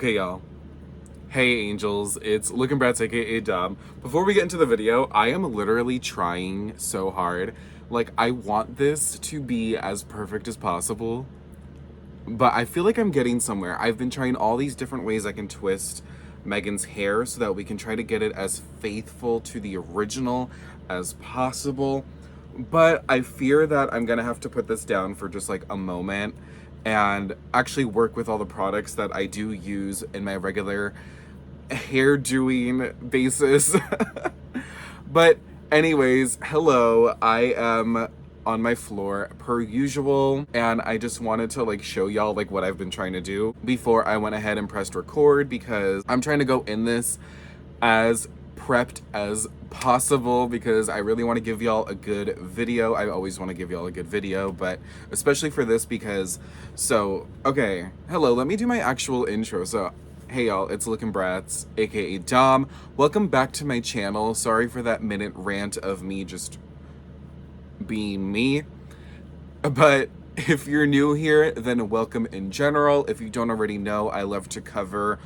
Okay, y'all. Hey, angels. It's Looking Bratz, aka Dom. Before we get into the video, I am literally trying so hard. Like, I want this to be as perfect as possible, but I feel like I'm getting somewhere. I've been trying all these different ways I can twist Meygan's hair so that we can try to get it as faithful to the original as possible. But I fear that I'm gonna have to put this down for just like a moment and actually work with all the products that I do use in my regular hair doing basis. But anyways, hello, I am on my floor per usual, and I just wanted to like show y'all like what I've been trying to do before I went ahead and pressed record, because I'm trying to go in this as prepped as possible because I really want to give y'all a good video. I always want to give y'all a good video, but especially for this because, okay, hello, let me do my actual intro. So, hey y'all, it's Looking Bratz, aka Dom. Welcome back to my channel. Sorry for that minute rant of me just being me. But if you're new here, then welcome in general. If you don't already know, I love to cover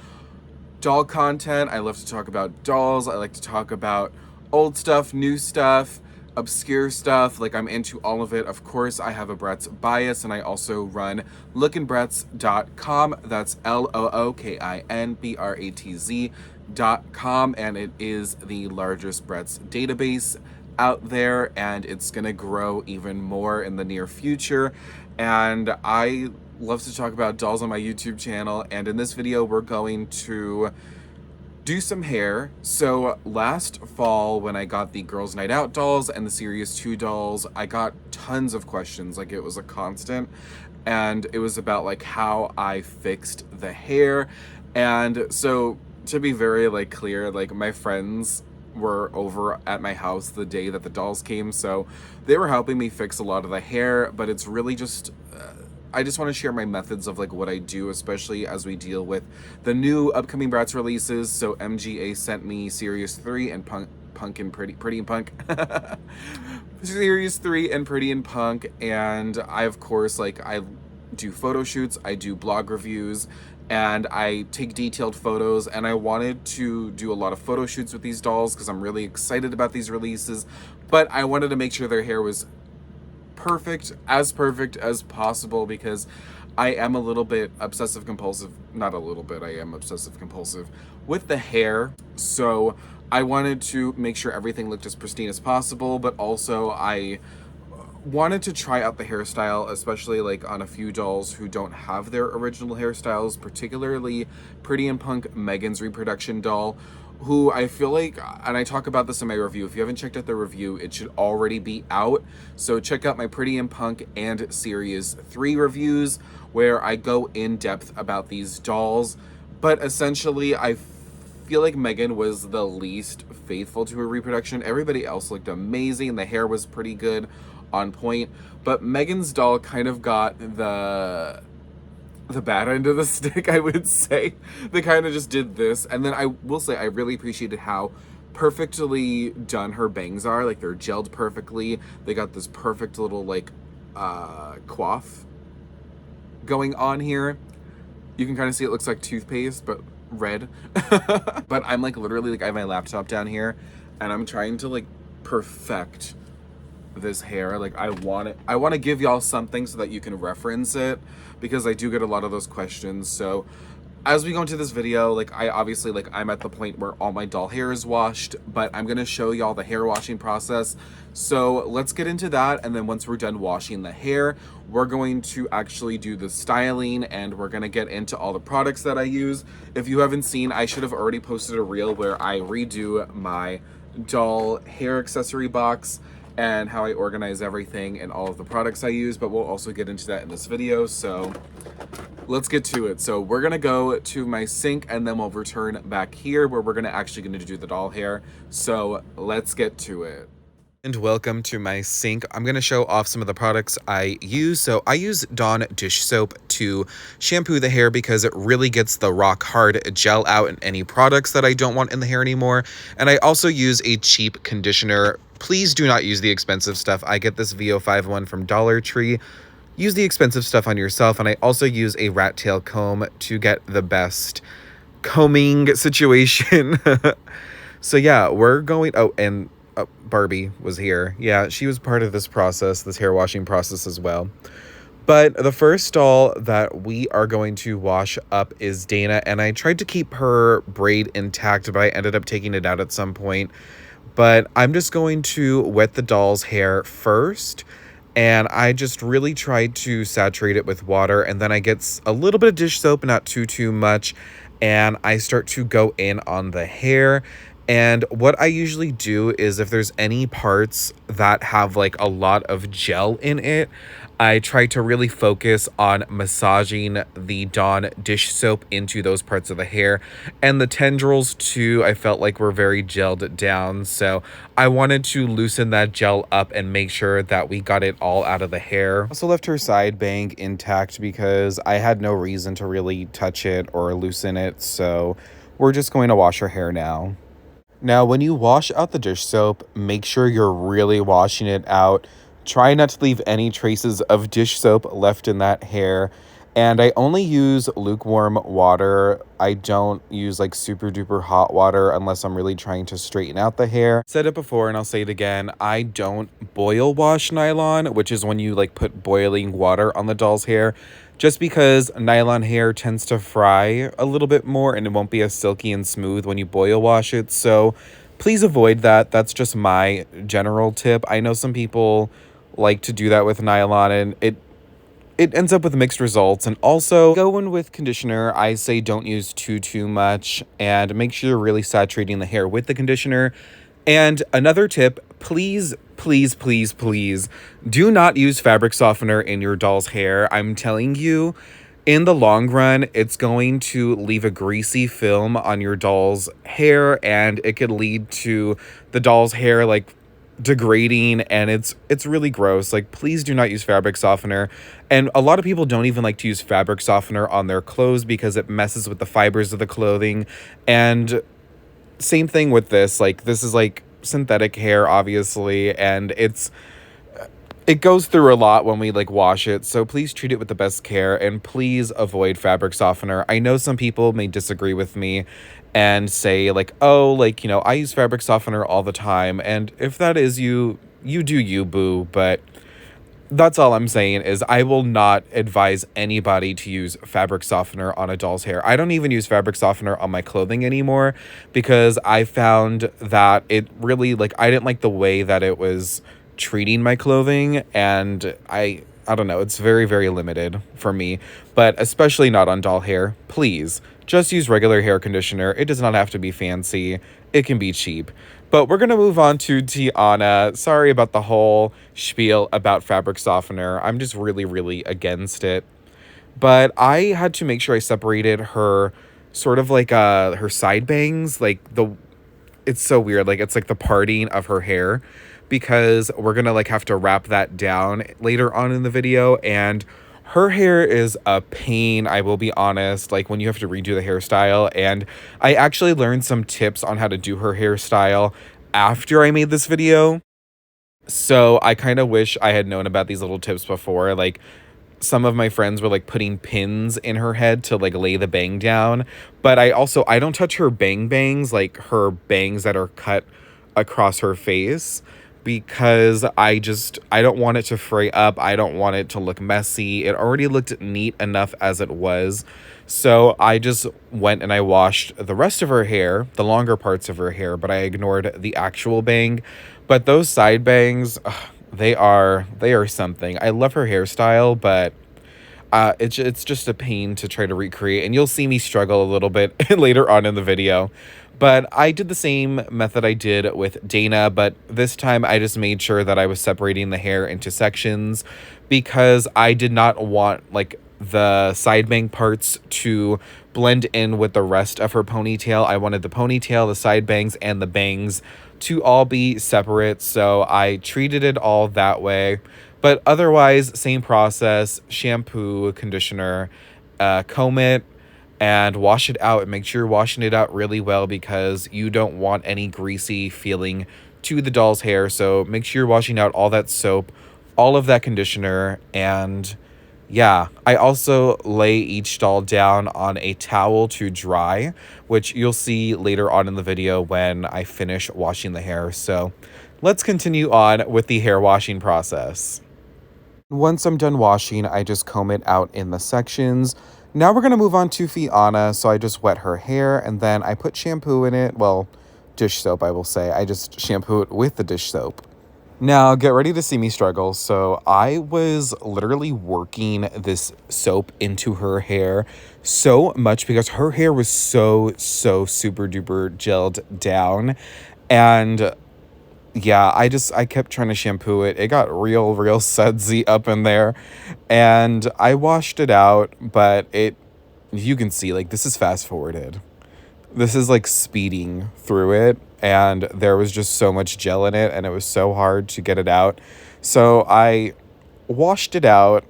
doll content. I love to talk about dolls. I like to talk about old stuff, new stuff, obscure stuff. Like, I'm into all of it. Of course, I have a Bratz bias, and I also run lookinbratz.com. That's LOOKINBRATZ.com, and it is the largest Bratz database out there, and it's gonna grow even more in the near future. And I love to talk about dolls on my YouTube channel, and in this video we're going to do some hair. So last fall when I got the Girls Night Out dolls and the Series 2 dolls, I got tons of questions. Like, it was a constant, and it was about like how I fixed the hair. And so to be very like clear, like my friends were over at my house the day that the dolls came, so they were helping me fix a lot of the hair, but it's really just I just want to share my methods of like what I do, especially as we deal with the new upcoming Bratz releases. So MGA sent me Series 3 and Punk and Pretty and Punk. Series 3 and Pretty and Punk, and I of course like I do photo shoots, I do blog reviews, and I take detailed photos, and I wanted to do a lot of photo shoots with these dolls because I'm really excited about these releases, but I wanted to make sure their hair was perfect as possible because I am a little bit obsessive compulsive, not a little bit, I am obsessive compulsive with the hair. So I wanted to make sure everything looked as pristine as possible, but also I wanted to try out the hairstyle, especially like on a few dolls who don't have their original hairstyles, particularly Pretty and Punk, Meygan's reproduction doll, who I feel like, and I talk about this in my review, if you haven't checked out the review, it should already be out. So check out my Pretty and Punk and Series 3 reviews where I go in depth about these dolls. But essentially, I feel like Meygan was the least faithful to her reproduction. Everybody else looked amazing. The hair was pretty good, on point, but Meygan's doll kind of got the bad end of the stick, I would say. They kind of just did this, and then I will say I really appreciated how perfectly done her bangs are. Like, they're gelled perfectly. They got this perfect little like coif going on here. You can kind of see it looks like toothpaste, but red. But I'm like literally like I have my laptop down here, and I'm trying to like perfect this hair. Like, I want to give y'all something so that you can reference it, because I do get a lot of those questions. So as we go into this video, like I obviously like I'm at the point where all my doll hair is washed, but I'm gonna show y'all the hair washing process. So let's get into that, and then once we're done washing the hair, we're going to actually do the styling, and we're gonna get into all the products that I use. If you haven't seen, I should have already posted a reel where I redo my doll hair accessory box and how I organize everything and all of the products I use, but we'll also get into that in this video. So let's get to it. So we're gonna go to my sink, and then we'll return back here where we're actually gonna do the doll hair. So let's get to it. And welcome to my sink. I'm going to show off some of the products I use. So I use Dawn dish soap to shampoo the hair because it really gets the rock hard gel out in any products that I don't want in the hair anymore. And I also use a cheap conditioner. Please do not use the expensive stuff. I get this V05 one from Dollar Tree. Use the expensive stuff on yourself. And I also use a rat tail comb to get the best combing situation. So yeah, we're going. Oh, and Barbie was here. Yeah, she was part of this process, this hair washing process as well. But the first doll that we are going to wash up is Dana, and I tried to keep her braid intact, but I ended up taking it out at some point. But I'm just going to wet the doll's hair first, and I just really try to saturate it with water, and then I get a little bit of dish soap, not too much, and I start to go in on the hair. And what I usually do is if there's any parts that have like a lot of gel in it, I try to really focus on massaging the Dawn dish soap into those parts of the hair. And the tendrils too, I felt like were very gelled down. So I wanted to loosen that gel up and make sure that we got it all out of the hair. Also left her side bang intact because I had no reason to really touch it or loosen it. So we're just going to wash her hair now. Now, when you wash out the dish soap, make sure you're really washing it out. Try not to leave any traces of dish soap left in that hair. And I only use lukewarm water. I don't use like super duper hot water unless I'm really trying to straighten out the hair. Said it before and I'll say it again. I don't boil wash nylon, which is when you like put boiling water on the doll's hair. Just because nylon hair tends to fry a little bit more and it won't be as silky and smooth when you boil wash it. So please avoid that. That's just my general tip. I know some people like to do that with nylon and it ends up with mixed results. And also go in with conditioner. I say don't use too much and make sure you're really saturating the hair with the conditioner. And another tip, please do not use fabric softener in your doll's hair. I'm telling you, in the long run, it's going to leave a greasy film on your doll's hair and it could lead to the doll's hair like degrading, and it's really gross. Like, please do not use fabric softener. And a lot of people don't even like to use fabric softener on their clothes because it messes with the fibers of the clothing. And same thing with this. Like, this is like synthetic hair, obviously, and it goes through a lot when we like wash it. So please treat it with the best care and please avoid fabric softener. I know some people may disagree with me and say like, oh, like, you know, I use fabric softener all the time. And if that is you, you do you, boo. But that's all I'm saying is I will not advise anybody to use fabric softener on a doll's hair. I don't even use fabric softener on my clothing anymore because I found that it really, like, I didn't like the way that it was treating my clothing, and I don't know, it's very limited for me, but especially not on doll hair. Please just use regular hair conditioner. It does not have to be fancy. It can be cheap. But we're going to move on to Tiana. Sorry about the whole spiel about fabric softener. I'm just really against it. But I had to make sure I separated her sort of like her side bangs, like it's so weird, like it's like the parting of her hair, because we're gonna like have to wrap that down later on in the video. And her hair is a pain, I will be honest, like when you have to redo the hairstyle. And I actually learned some tips on how to do her hairstyle after I made this video. So I kind of wish I had known about these little tips before. Like, some of my friends were like putting pins in her head to like lay the bang down. But I don't touch her bangs, like her bangs that are cut across her face, because I don't want it to fray up. I don't want it to look messy. It already looked neat enough as it was. So I just went and I washed the rest of her hair, the longer parts of her hair, but I ignored the actual bang. But those side bangs, they are something. I love her hairstyle, but it's just a pain to try to recreate, and you'll see me struggle a little bit later on in the video. But I did the same method I did with Dana, but this time I just made sure that I was separating the hair into sections because I did not want like the side bang parts to blend in with the rest of her ponytail. I wanted the ponytail, the side bangs, and the bangs to all be separate, so I treated it all that way. But otherwise, same process: shampoo, conditioner, comb it, and wash it out. And make sure you're washing it out really well because you don't want any greasy feeling to the doll's hair. So make sure you're washing out all that soap, all of that conditioner, and Yeah, I also lay each doll down on a towel to dry, which you'll see later on in the video when I finish washing the hair. So let's continue on with the hair washing process. Once I'm done washing, I just comb it out in the sections. Now we're going to move on to Fianna, so I just wet her hair and then I put shampoo in it. Well, dish soap, I will say. I just shampoo it with the dish soap. Now, get ready to see me struggle. So, I was literally working this soap into her hair so much because her hair was so super duper gelled down. And yeah, I kept trying to shampoo it. It got real sudsy up in there. And I washed it out, but you can see, like, this is fast forwarded. This is like speeding through it, and there was just so much gel in it and it was so hard to get it out. So I washed it out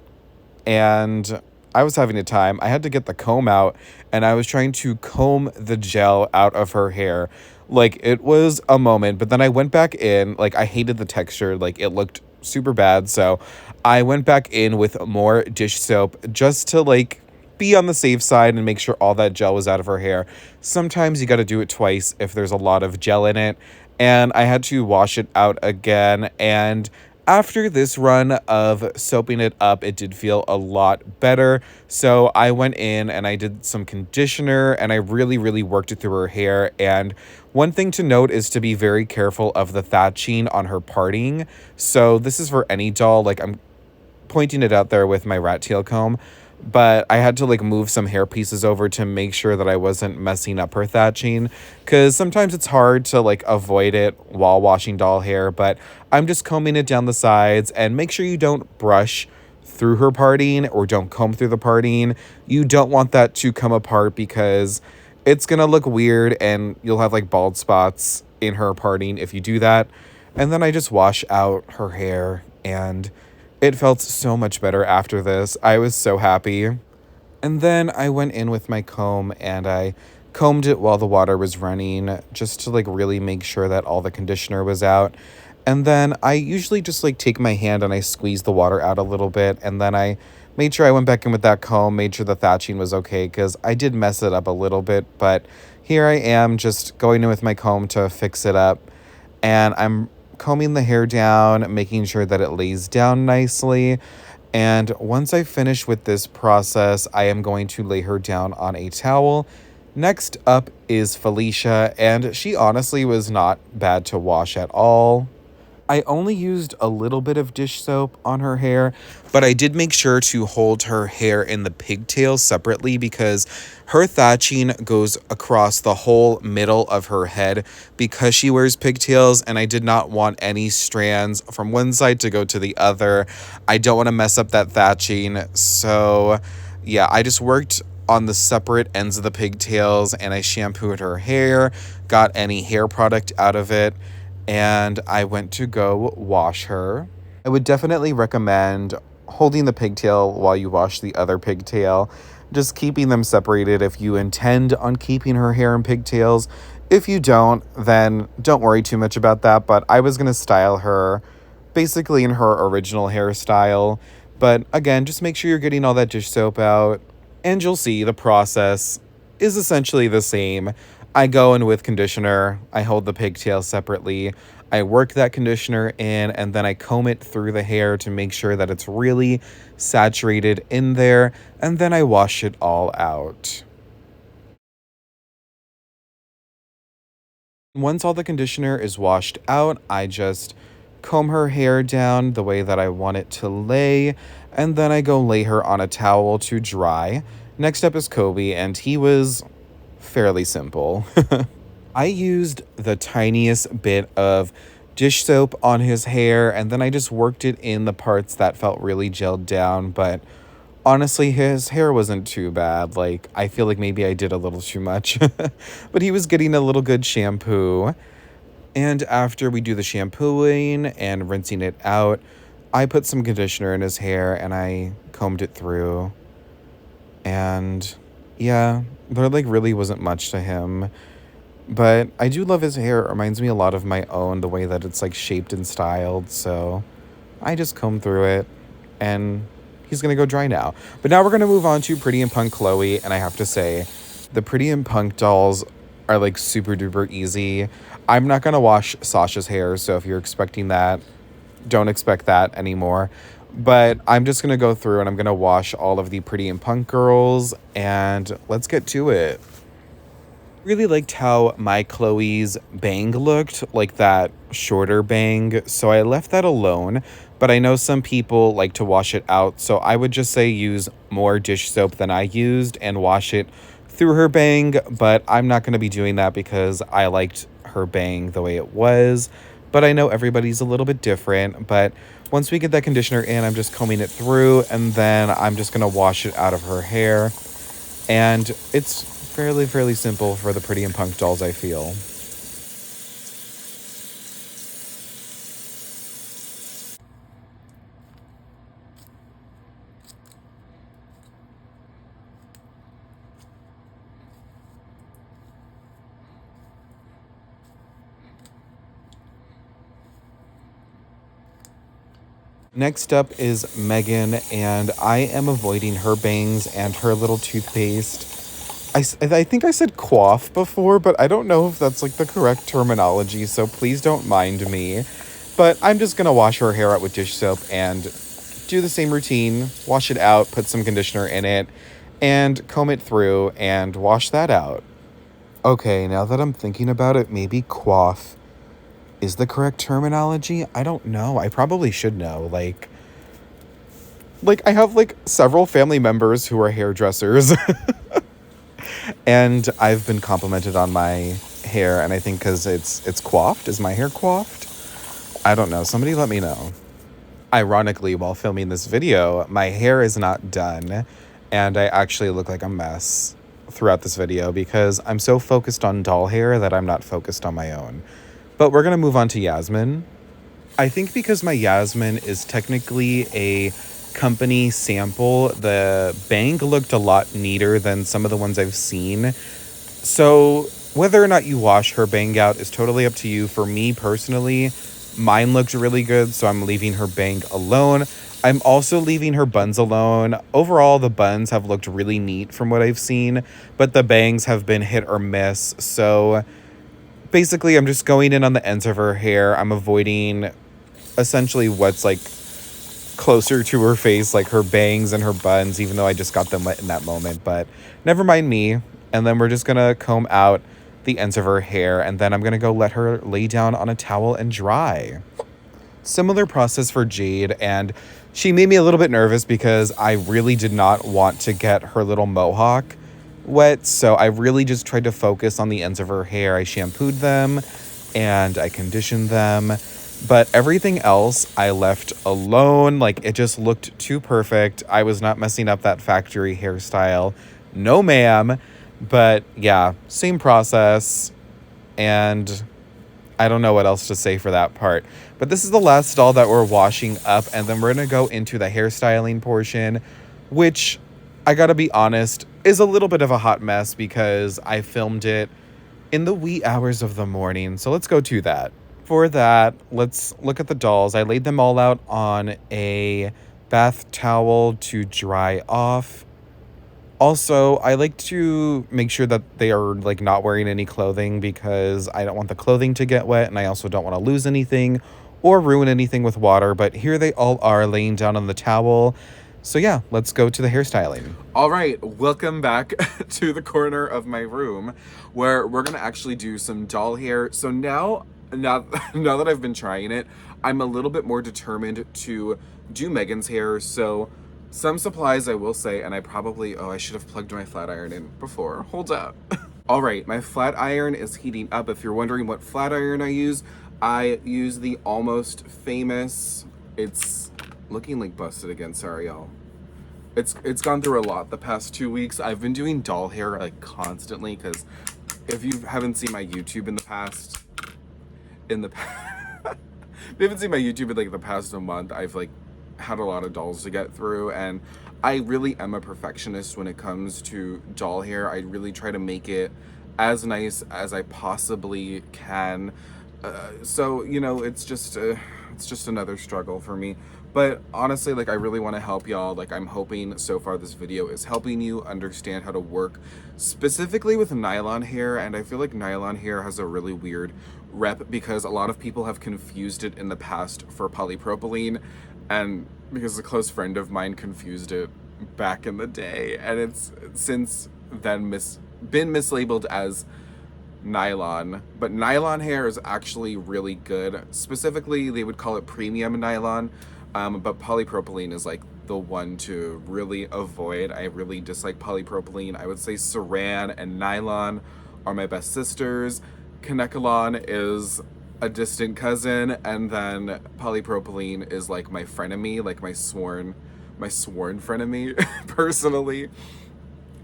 and I was having a time. I had to get the comb out and I was trying to comb the gel out of her hair. Like, it was a moment, but then I went back in. Like, I hated the texture, like it looked super bad. So I went back in with more dish soap just to like be on the safe side and make sure all that gel was out of her hair. Sometimes you got to do it twice if there's a lot of gel in it. And I had to wash it out again. And after this run of soaping it up, it did feel a lot better. So I went in and I did some conditioner and I really worked it through her hair. And one thing to note is to be very careful of the thatching on her parting. So this is for any doll. Like, I'm pointing it out there with my rat tail comb, but I had to like move some hair pieces over to make sure that I wasn't messing up her thatching, because sometimes it's hard to like avoid it while washing doll hair. But I'm just combing it down the sides, and make sure you don't brush through her parting or don't comb through the parting. You don't want that to come apart because it's gonna look weird and you'll have like bald spots in her parting if you do that. And then I just wash out her hair and it felt so much better after this. I was so happy. And then I went in with my comb and I combed it while the water was running just to like really make sure that all the conditioner was out. And then I usually just like take my hand and I squeeze the water out a little bit. And then I made sure I went back in with that comb, made sure the thatching was okay because I did mess it up a little bit. But here I am just going in with my comb to fix it up. And I'm combing the hair down, making sure that it lays down nicely. And once I finish with this process, I am going to lay her down on a towel. Next up is Felicia, and she honestly was not bad to wash at all. I only used a little bit of dish soap on her hair, but I did make sure to hold her hair in the pigtails separately because her thatching goes across the whole middle of her head because she wears pigtails, and I did not want any strands from one side to go to the other. I don't want to mess up that thatching. So yeah, I just worked on the separate ends of the pigtails and I shampooed her hair, got any hair product out of it, and I went to go wash her. I would definitely recommend holding the pigtail while you wash the other pigtail, just keeping them separated if you intend on keeping her hair in pigtails. If you don't, then don't worry too much about that, but I was going to style her basically in her original hairstyle. But again, just make sure you're getting all that dish soap out, and you'll see the process is essentially the same. I go in with conditioner, I hold the pigtail separately, I work that conditioner in, and then I comb it through the hair to make sure that it's really saturated in there, and then I wash it all out. Once all the conditioner is washed out, I just comb her hair down the way that I want it to lay, and then I go lay her on a towel to dry. Next up is Koby, and he was fairly simple. I used the tiniest bit of dish soap on his hair, and then I just worked it in the parts that felt really gelled down, but honestly, his hair wasn't too bad. Like, I feel like maybe I did a little too much, but he was getting a little good shampoo. And after we do the shampooing and rinsing it out, I put some conditioner in his hair and I combed it through. And yeah, there like really wasn't much to him. But I do love his hair. It reminds me a lot of my own, the way that it's like shaped and styled. So I just combed through it and he's gonna go dry now. But now we're gonna move on to Pretty and Punk Chloe, and I have to say, the Pretty and Punk dolls are like super duper easy. I'm not gonna wash Sasha's hair, so if you're expecting that, don't expect that anymore. But I'm just gonna go through and I'm gonna wash all of the Pretty and Punk girls, and let's get to it. Really liked how my Chloe's bang looked, like that shorter bang, so I left that alone. But I know some people like to wash it out, so I would just say use more dish soap than I used and wash it through her bang. But I'm not going to be doing that because I liked her bang the way it was. But I know everybody's a little bit different. But once we get that conditioner in, I'm just combing it through, and then I'm just going to wash it out of her hair. And it's fairly simple for the Pretty and Punk dolls, I feel. Next up is Meygan, and I am avoiding her bangs and her little toothpaste. I think I said coif before, but I don't know if that's like the correct terminology, so please don't mind me. But I'm just gonna wash her hair out with dish soap and do the same routine. Wash it out, put some conditioner in it, and comb it through and wash that out. Okay, now that I'm thinking about it, maybe coif is the correct terminology. I don't know. I probably should know. Like I have like several family members who are hairdressers. And I've been complimented on my hair, and I think because it's coiffed. Is my hair coiffed? I don't know. Somebody let me know. Ironically, while filming this video, my hair is not done, and I actually look like a mess throughout this video because I'm so focused on doll hair that I'm not focused on my own. But we're going to move on to Yasmin. I think because my Yasmin is technically a company sample, the bang looked a lot neater than some of the ones I've seen. So whether or not you wash her bang out is totally up to you. For me personally, mine looked really good, so I'm leaving her bang alone. I'm also leaving her buns alone. Overall, the buns have looked really neat from what I've seen, but the bangs have been hit or miss. So basically, I'm just going in on the ends of her hair. I'm avoiding essentially what's like closer to her face, like her bangs and her buns, even though I just got them wet in that moment. But never mind me. And then we're just gonna comb out the ends of her hair, and then I'm gonna go let her lay down on a towel and dry. Similar process for Jade, and she made me a little bit nervous because I really did not want to get her little mohawk wet, so I really just tried to focus on the ends of her hair. I shampooed them and I conditioned them, but everything else I left alone. Like, it just looked too perfect. I was not messing up that factory hairstyle. No, ma'am. But yeah, same process. And I don't know what else to say for that part. But this is the last doll that we're washing up. And then we're going to go into the hairstyling portion, which, I gotta be honest, is a little bit of a hot mess because I filmed it in the wee hours of the morning. So let's go to that. For that, let's look at the dolls. I laid them all out on a bath towel to dry off. Also, I like to make sure that they are like not wearing any clothing because I don't want the clothing to get wet, and I also don't want to lose anything or ruin anything with water. But here they all are laying down on the towel. So yeah, let's go to the hairstyling. All right, welcome back to the corner of my room where we're gonna actually do some doll hair. So now that I've been trying it, I'm a little bit more determined to do Meygan's hair. So some supplies I will say, and I should have plugged my flat iron in before. Hold up. All right, my flat iron is heating up. If you're wondering what flat iron I use the Almost Famous. It's looking like busted again, sorry y'all. It's gone through a lot the past 2 weeks. I've been doing doll hair like constantly because if you haven't seen my YouTube in the past, if you haven't seen my YouTube in like the past a month, I've like had a lot of dolls to get through, and I really am a perfectionist when it comes to doll hair. I really try to make it as nice as I possibly can. So, you know, it's just another struggle for me. But honestly, like, I really want to help y'all. Like, I'm hoping so far this video is helping you understand how to work specifically with nylon hair. And I feel like nylon hair has a really weird rep because a lot of people have confused it in the past for polypropylene, and because a close friend of mine confused it back in the day, and it's since then been mislabeled as nylon. But nylon hair is actually really good. Specifically, they would call it premium nylon, but polypropylene is like the one to really avoid. I really dislike polypropylene. I would say saran and nylon are my best sisters. Kanekalon is a distant cousin, and then polypropylene is like my frenemy, like my sworn frenemy personally.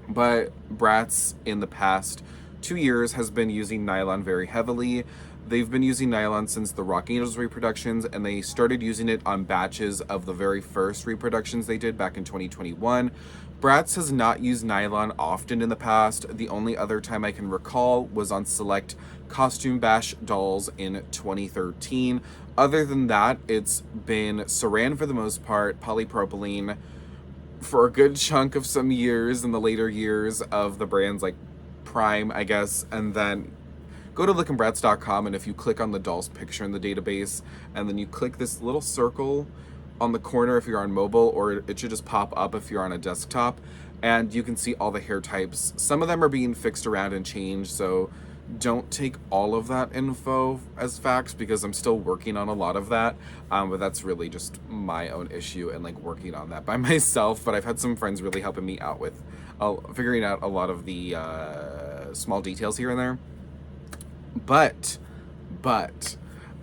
But Bratz in the past 2 years has been using nylon very heavily. They've been using nylon since the Rock Angels reproductions, and they started using it on batches of the very first reproductions they did back in 2021. Bratz has not used nylon often in the past. The only other time I can recall was on select Costume Bash dolls in 2013. Other than that, it's been saran for the most part, polypropylene for a good chunk of some years in the later years of the brand's like prime, I guess. And then go to lookandbratz.com, and if you click on the doll's picture in the database, and then you click this little circle on the corner if you're on mobile, or it should just pop up if you're on a desktop, and you can see all the hair types. Some of them are being fixed around and changed, so don't take all of that info as facts because I'm still working on a lot of that, but that's really just my own issue and like working on that by myself. But I've had some friends really helping me out with figuring out a lot of the small details here and there. But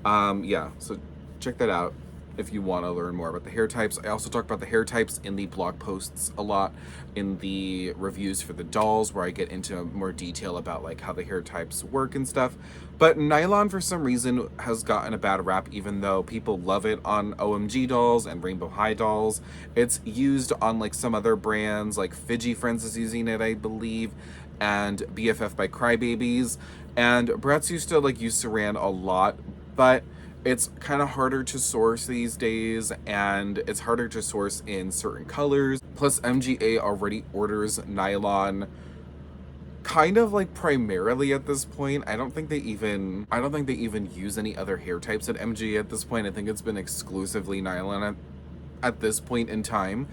yeah, so check that out if you want to learn more about the hair types. I also talk about the hair types in the blog posts a lot, in the reviews for the dolls, where I get into more detail about like how the hair types work and stuff. But nylon for some reason has gotten a bad rap, even though people love it on OMG dolls and Rainbow High dolls. It's used on like some other brands, like Fidgy Friends is using it, I believe, and BFF by Crybabies. And Bratz used to like use saran a lot, but it's kind of harder to source these days, and it's harder to source in certain colors. Plus MGA already orders nylon kind of like primarily at this point. I don't think they even use any other hair types at MGA at this point. I think it's been exclusively nylon at this point in time.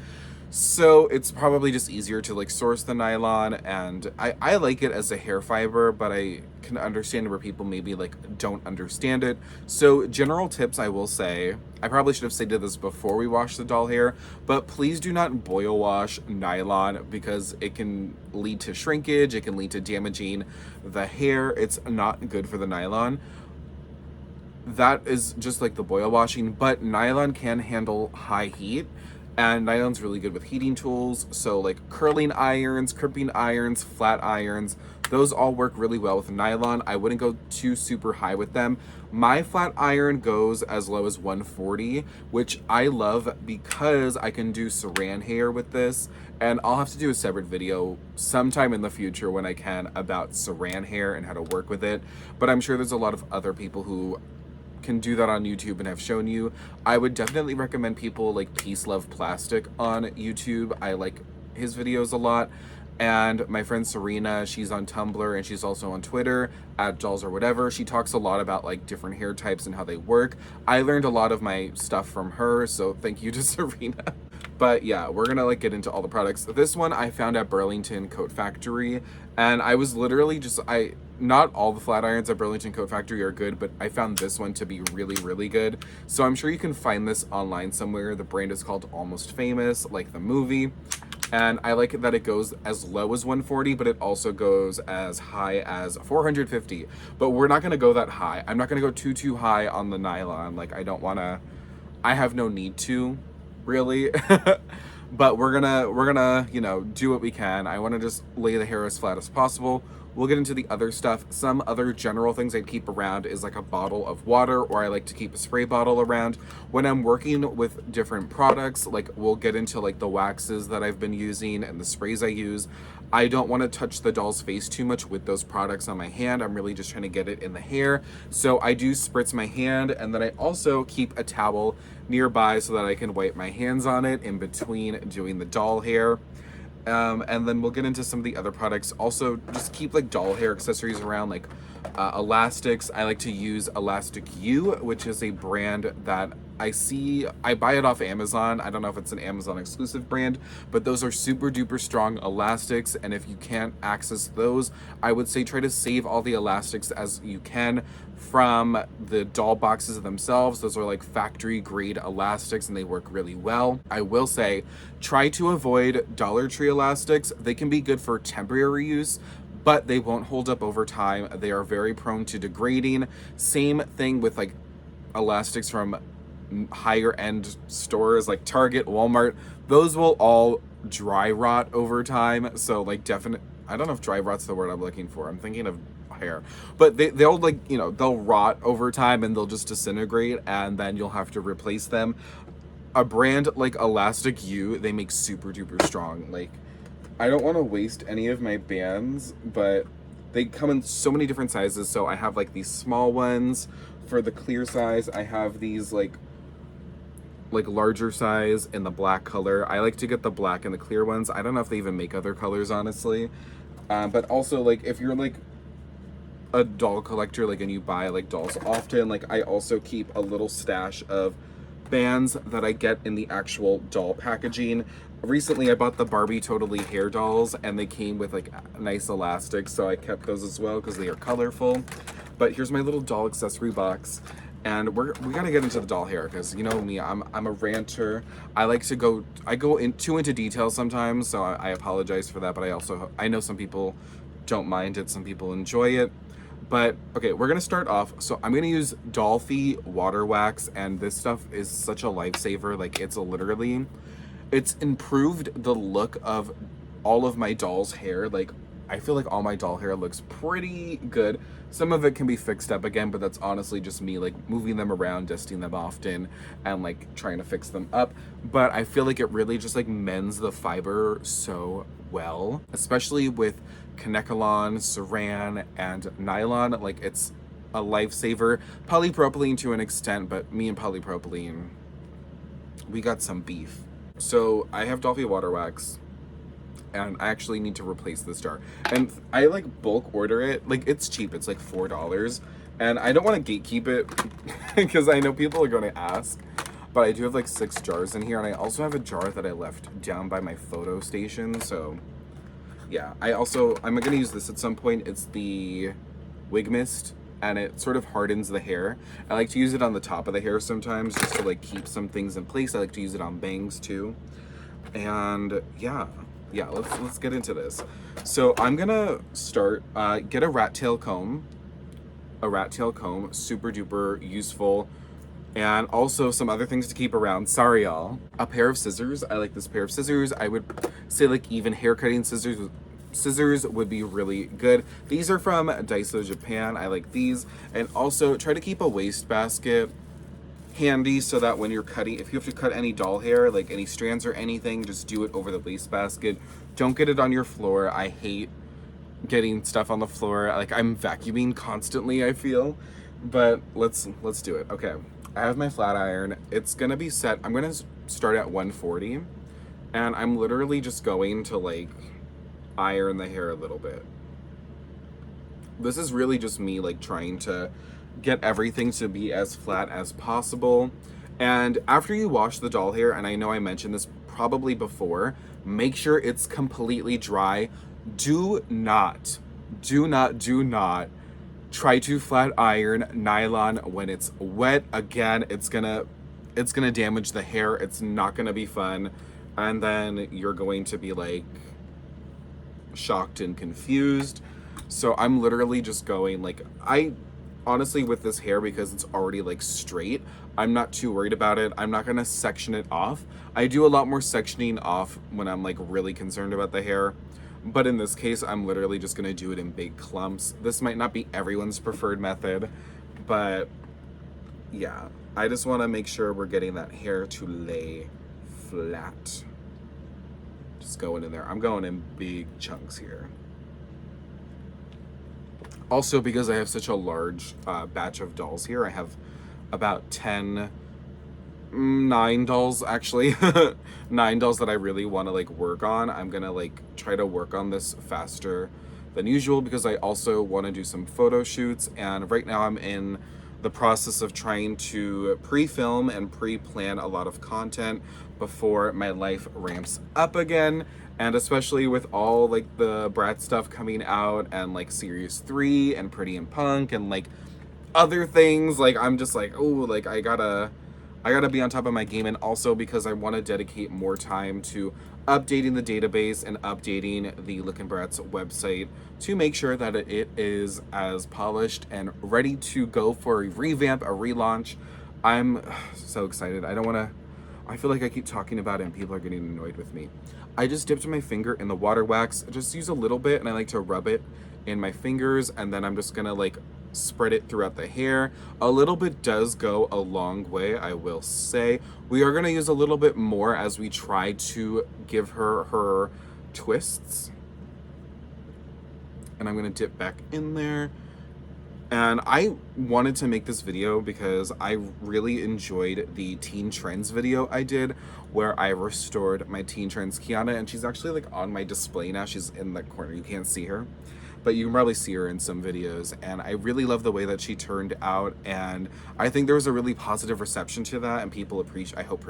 So it's probably just easier to like source the nylon, and I like it as a hair fiber, but I can understand where people maybe like don't understand it. So general tips, I will say, I probably should have stated this before we wash the doll hair, but please do not boil wash nylon because it can lead to shrinkage, it can lead to damaging the hair. It's not good for the nylon. That is just like the boil washing, but nylon can handle high heat. And nylon's really good with heating tools, so like curling irons, crimping irons, flat irons, those all work really well with nylon. I wouldn't go too super high with them. My flat iron goes as low as 140, which I love because I can do saran hair with this, and I'll have to do a separate video sometime in the future when I can about saran hair and how to work with it. But I'm sure there's a lot of other people who can do that on YouTube and have shown you. I would definitely recommend people like Peace Love Plastic on YouTube. I like his videos a lot. And my friend Serena, she's on Tumblr and she's also on Twitter at dolls or whatever. She talks a lot about like different hair types and how they work. I learned a lot of my stuff from her, so thank you to Serena. But yeah, we're gonna like get into all the products. This one I found at Burlington Coat Factory, and I was literally just, not all the flat irons at Burlington Coat Factory are good, but I found this one to be really, really good. So I'm sure you can find this online somewhere. The brand is called Almost Famous, like the movie. And I like it that it goes as low as 140, but it also goes as high as 450. But we're not gonna go that high. I'm not gonna go too high on the nylon. Like I have no need to, really. But we're gonna, you know, do what we can. I wanna just lay the hair as flat as possible. We'll get into the other stuff. Some other general things I'd keep around is like a bottle of water, or I like to keep a spray bottle around. When I'm working with different products, like we'll get into like the waxes that I've been using and the sprays I use. I don't want to touch the doll's face too much with those products on my hand. I'm really just trying to get it in the hair. So I do spritz my hand, and then I also keep a towel nearby so that I can wipe my hands on it in between doing the doll hair. And then we'll get into some of the other products. Also, just keep like doll hair accessories around, like elastics. I like to use Elastic U, which is a brand that I buy it off Amazon. I don't know if it's an Amazon exclusive brand, but those are super duper strong elastics. And if you can't access those, I would say try to save all the elastics as you can from the doll boxes themselves. Those are like factory grade elastics and they work really well. I will say, try to avoid Dollar Tree elastics. They can be good for temporary use, but they won't hold up over time. They are very prone to degrading. Same thing with like elastics from higher end stores like Target, Walmart. Those will all dry rot over time. So like I don't know if dry rot's the word I'm looking for. I'm thinking of hair, but they'll like, you know, they'll rot over time and they'll just disintegrate, and then you'll have to replace them. A brand like Elastic U, they make super duper strong. Like, I don't want to waste any of my bands, but they come in so many different sizes. So I have like these small ones for the clear size. I have these like larger size in the black color. I like to get the black and the clear ones. I don't know if they even make other colors, honestly. But also, like, if you're like a doll collector, like, and you buy like dolls often, like, I also keep a little stash of bands that I get in the actual doll packaging. Recently I bought the Barbie Totally hair dolls, and they came with like nice elastics, so I kept those as well because they are colorful. But here's my little doll accessory box, and we gotta get into the doll hair, because you know me, I'm a ranter. I go into detail sometimes, so I apologize for that. But I know some people don't mind it, some people enjoy it. But okay, we're gonna start off. So I'm gonna use Dolphy water wax, and this stuff is such a lifesaver. Like, it's improved the look of all of my doll's hair. Like, I feel like all my doll hair looks pretty good. Some of it can be fixed up again, but that's honestly just me like moving them around, dusting them often, and like trying to fix them up. But I feel like it really just like mends the fiber so well, especially with Kanekalon, Saran, and Nylon. Like, it's a lifesaver. Polypropylene to an extent, but me and polypropylene, we got some beef. So I have Dolphy water wax, and I actually need to replace this jar. And I like bulk order it. Like, it's cheap. It's like $4. And I don't want to gatekeep it because I know people are going to ask. But I do have like 6 jars in here. And I also have a jar that I left down by my photo station. So yeah, I'm going to use this at some point. It's the Wig Mist, and it sort of hardens the hair. I like to use it on the top of the hair sometimes just to like keep some things in place. I like to use it on bangs too. And yeah, let's get into this. So I'm gonna start, get a rat tail comb, super duper useful. And also some other things to keep around. Sorry, y'all. A pair of scissors. I like this pair of scissors. I would say like even hair cutting scissors would be really good. These are from Daiso Japan. I like these. And also try to keep a wastebasket handy so that when you're cutting, if you have to cut any doll hair, like any strands or anything, just do it over the wastebasket. Don't get it on your floor. I hate getting stuff on the floor. Like, I'm vacuuming constantly, I feel. But let's do it. Okay, I have my flat iron. It's gonna be set. I'm gonna start at 140, and I'm literally just going to like iron the hair a little bit. This is really just me like trying to get everything to be as flat as possible. And after you wash the doll hair, and I know I mentioned this probably before, make sure it's completely dry. Do not try to flat iron nylon when it's wet. Again, it's gonna damage the hair. It's not gonna be fun, and then you're going to be like shocked and confused. So I'm literally just going like, honestly, with this hair, because it's already like straight, I'm not too worried about it. I'm not gonna section it off. I do a lot more sectioning off when I'm like really concerned about the hair. But in this case, I'm literally just gonna do it in big clumps. This might not be everyone's preferred method, but yeah, I just wanna make sure we're getting that hair to lay flat. Just going in there. I'm going in big chunks here. Also, because I have such a large batch of dolls here, I have about 9 dolls actually. 9 dolls that I really want to like work on. I'm gonna like try to work on this faster than usual because I also want to do some photo shoots, and right now I'm in the process of trying to pre-film and pre-plan a lot of content before my life ramps up again. And especially with all like the Bratz stuff coming out and like series 3 and Pretty and Punk and like other things, like I'm just like, oh, like I gotta be on top of my game. And also because I want to dedicate more time to updating the database and updating the Look and Bratz website to make sure that it is as polished and ready to go for a revamp, a relaunch. I'm so excited. I feel like I keep talking about it and people are getting annoyed with me. I just dipped my finger in the water wax. I just use a little bit and I like to rub it in my fingers, and then I'm just gonna like spread it throughout the hair. A little bit does go a long way, I will say. We are gonna use a little bit more as we try to give her twists. And I'm gonna dip back in there. And I wanted to make this video because I really enjoyed the Teen Trends video I did where I restored my Teen Trends Kiana, and she's actually like on my display now. She's in the corner, you can't see her, but you can probably see her in some videos. And I really love the way that she turned out, and I think there was a really positive reception to that, and people I hope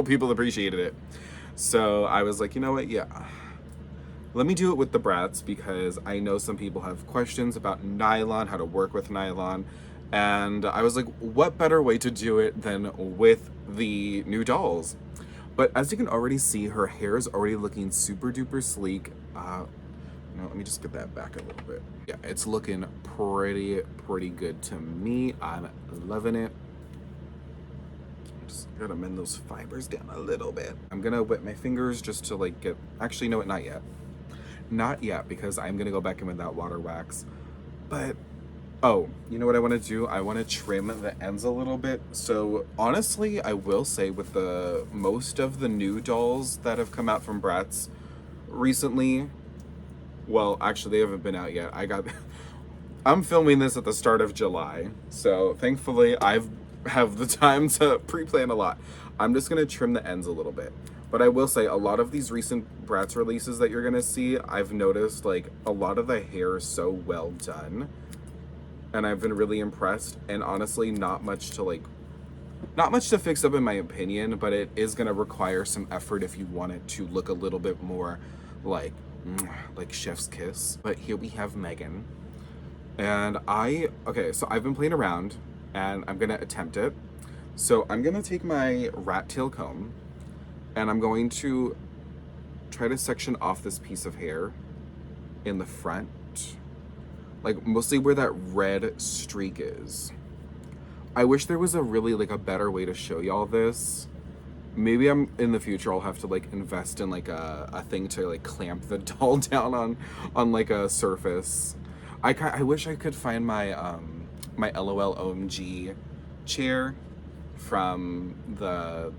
people appreciated it. So I was like, you know what, yeah, let me do it with the Bratz because I know some people have questions about nylon, how to work with nylon. And I was like, what better way to do it than with the new dolls? But as you can already see, her hair is already looking super duper sleek. Let me just get that back a little bit. Yeah, it's looking pretty good to me. I'm loving it. Just gotta mend those fibers down a little bit. I'm gonna wet my fingers just to like get, actually, no, not yet. Not yet, because I'm gonna go back in with that water wax. But, oh, you know what I wanna do? I wanna trim the ends a little bit. So honestly, I will say with the most of the new dolls that have come out from Bratz recently, well, actually they haven't been out yet. I'm filming this at the start of July. So thankfully I have the time to pre-plan a lot. I'm just gonna trim the ends a little bit. But I will say, a lot of these recent Bratz releases that you're gonna see, I've noticed like a lot of the hair is so well done. And I've been really impressed. And honestly, not much to fix up in my opinion, but it is gonna require some effort if you want it to look a little bit more like chef's kiss. But here we have Meygan. And okay, so I've been playing around and I'm gonna attempt it. So I'm gonna take my rat tail comb and I'm going to try to section off this piece of hair in the front, like mostly where that red streak is. I wish there was a really like a better way to show y'all this. Maybe in the future I'll have to like invest in like a thing to like clamp the doll down on like a surface. I wish I could find my my LOL OMG chair from the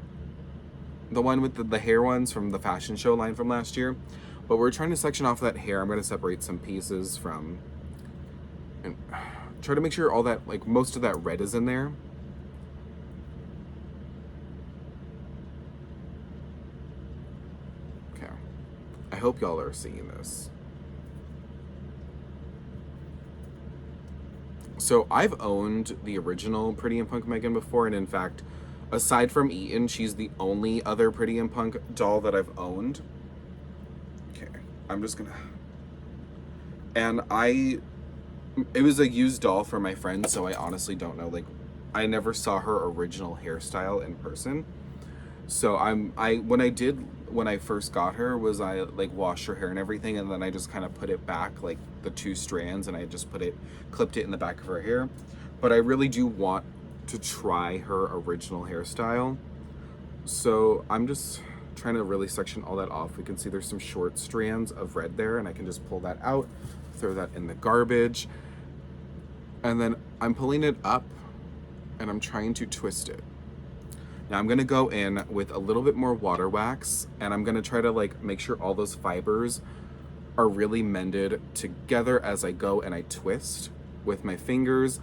one with the hair ones from the fashion show line from last year. But we're trying to section off that hair. I'm going to separate some pieces from, and try to make sure all that, like most of that red is in there. Okay. I hope y'all are seeing this. So I've owned the original Pretty and Punk Meygan before, and in fact, aside from Eaton, she's the only other Pretty and Punk doll that I've owned. Okay, I'm just gonna... And it was a used doll for my friend, so I honestly don't know, like, I never saw her original hairstyle in person. So when I first got her, was I like washed her hair and everything, and then I just kind of put it back, like the 2 strands, and I just clipped it in the back of her hair. But I really do want to try her original hairstyle. So I'm just trying to really section all that off. We can see there's some short strands of red there, and I can just pull that out, throw that in the garbage. And then I'm pulling it up and I'm trying to twist it. Now I'm gonna go in with a little bit more water wax, and I'm gonna try to like make sure all those fibers are really mended together as I go and I twist with my fingers.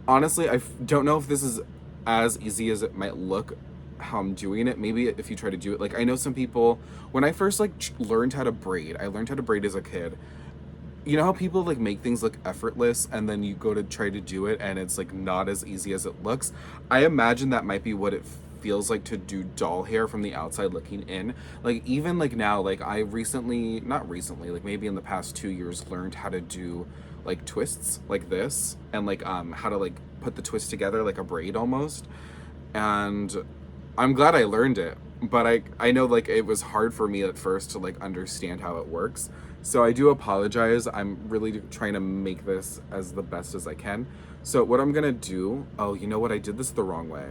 Honestly, I don't know if this is as easy as it might look how I'm doing it. Maybe if you try to do it, like I know some people, when I first like learned how to braid, I learned how to braid as a kid. You know how people like make things look effortless and then you go to try to do it and it's like not as easy as it looks? I imagine that might be what it feels like to do doll hair from the outside looking in. Like even like now, like I recently, not recently, like maybe in the past 2 years learned how to do like twists like this, and like how to like put the twist together like a braid almost. And I'm glad I learned it, but I know like it was hard for me at first to like understand how it works. So I do apologize. I'm really trying to make this as the best as I can. So what I'm gonna do, oh, you know what? I did this the wrong way.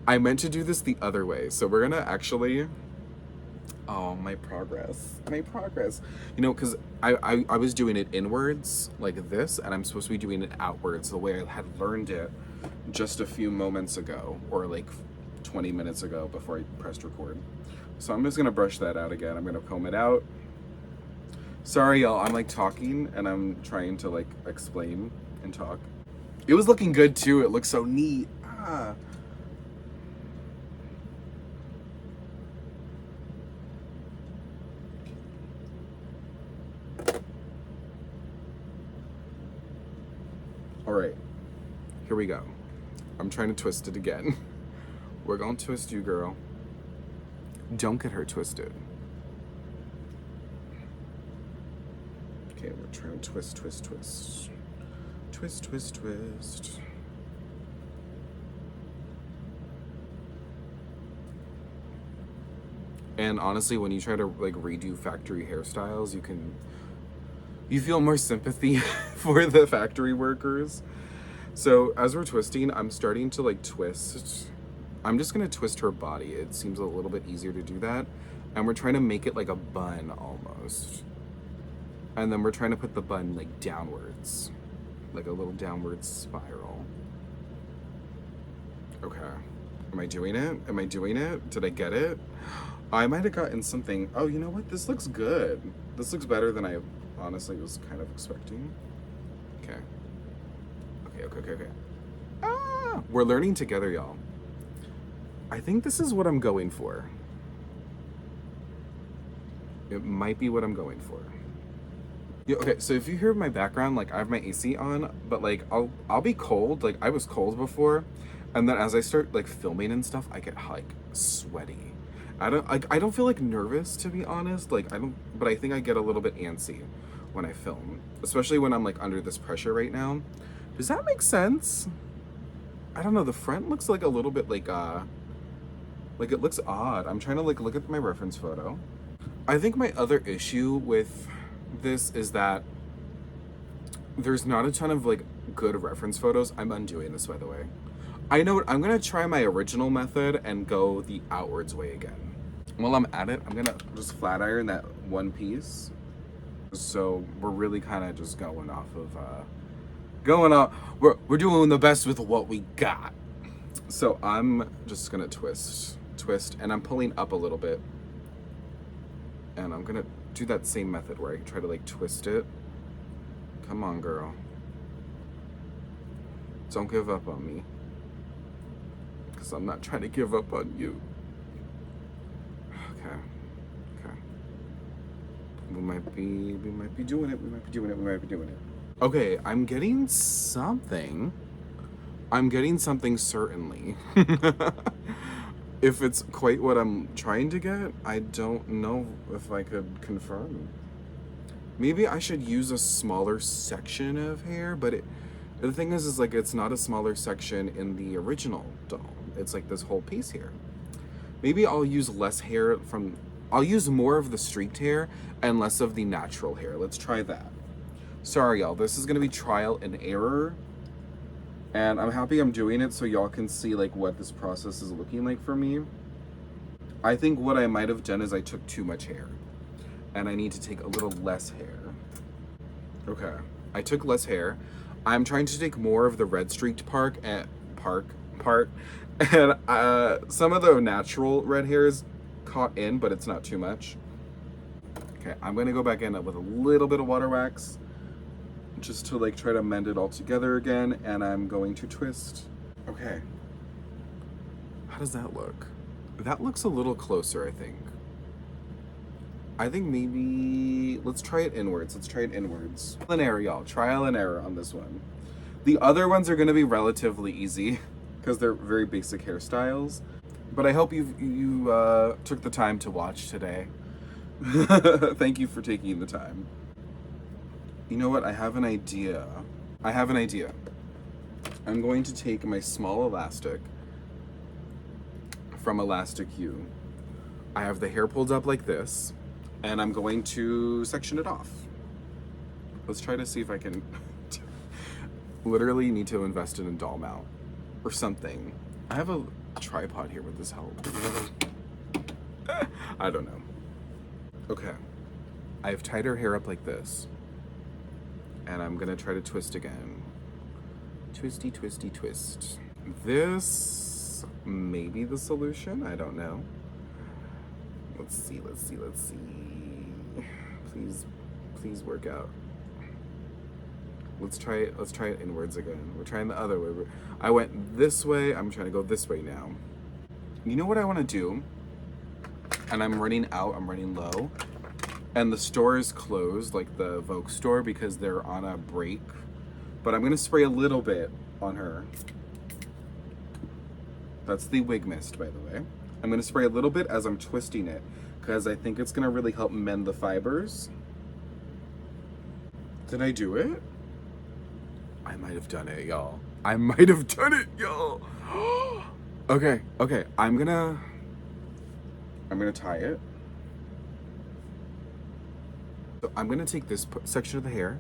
I meant to do this the other way. So we're gonna actually, oh, my progress. You know, because I was doing it inwards like this, and I'm supposed to be doing it outwards the way I had learned it just a few moments ago, or like 20 minutes ago before I pressed record. So I'm just gonna brush that out again. I'm gonna comb it out. Sorry, y'all, I'm like talking and I'm trying to like explain and talk. It was looking good too. It looks so neat. Ah. All right, here we go. I'm trying to twist it again. We're gonna twist you, girl. Don't get her twisted. Okay, we're trying to twist. Twist. And honestly, when you try to like redo factory hairstyles, you feel more sympathy for the factory workers. So as we're twisting, I'm starting to like twist. I'm just gonna twist her body. It seems a little bit easier to do that. And we're trying to make it like a bun almost. And then we're trying to put the bun like downwards, like a little downward spiral. Okay. Am I doing it? Did I get it? I might have gotten something. Oh, you know what? This looks good. This looks better than I honestly was kind of expecting. Okay. Ah! We're learning together, y'all. I think this is what I'm going for. It might be what I'm going for. Yeah, okay, so if you hear my background, like I have my AC on, but like I'll be cold. Like I was cold before, and then as I start like filming and stuff, I get like sweaty. I don't feel like nervous, to be honest. Like but I think I get a little bit antsy when I film, especially when I'm like under this pressure right now. Does that make sense? I don't know. The front looks like a little bit like it looks odd. I'm trying to like look at my reference photo. I think my other issue with this is that there's not a ton of like good reference photos. I'm undoing this, by the way. I know what, I'm gonna try my original method and go the outwards way again. While I'm at it, I'm gonna just flat iron that one piece. So we're really kind of just going off of we're doing the best with what we got. So I'm just gonna twist, and I'm pulling up a little bit, and I'm gonna do that same method where I try to like twist it. Come on, girl. Don't give up on me, because I'm not trying to give up on you. Okay. We might be doing it. Okay, I'm getting something, certainly. If it's quite what I'm trying to get, I don't know if I could confirm. Maybe I should use a smaller section of hair, but the thing is like it's not a smaller section in the original doll. It's like this whole piece here. Maybe I'll use less hair I'll use more of the streaked hair and less of the natural hair. Let's try that. Sorry, y'all. This is gonna be trial and error. And I'm happy I'm doing it so y'all can see like what this process is looking like for me. I think what I might have done is I took too much hair. And I need to take a little less hair. Okay. I took less hair. I'm trying to take more of the red streaked part. And some of the natural red hair is caught in, but it's not too much. Okay, I'm gonna go back in with a little bit of water wax just to like try to mend it all together again, and I'm going to twist. Okay. How does that look? That looks a little closer, I think. I think maybe, let's try it inwards. Let's try it inwards. Trial and error, y'all. Trial and error on this one. The other ones are gonna be relatively easy because they're very basic hairstyles. But I hope you took the time to watch today. Thank you for taking the time. You know what? I have an idea. I'm going to take my small elastic from Elastic U. I have the hair pulled up like this, and I'm going to section it off. Let's try to see if I can literally need to invest in a doll mount or something. I have a tripod here, would this help? I don't know. Okay, I've tied her hair up like this, and I'm gonna try to twist again. Twisty, twisty, twist. This may be the solution, I don't know. Let's see. Please work out. Let's try it inwards again. We're trying the other way. I went this way, I'm trying to go this way now. You know what I wanna do? And I'm running low. And the store is closed, like the Vogue store, because they're on a break. But I'm gonna spray a little bit on her. That's the wig mist, by the way. I'm gonna spray a little bit as I'm twisting it, because I think it's gonna really help mend the fibers. Did I do it? I might have done it, y'all. Okay, I'm gonna tie it. So I'm gonna take this section of the hair,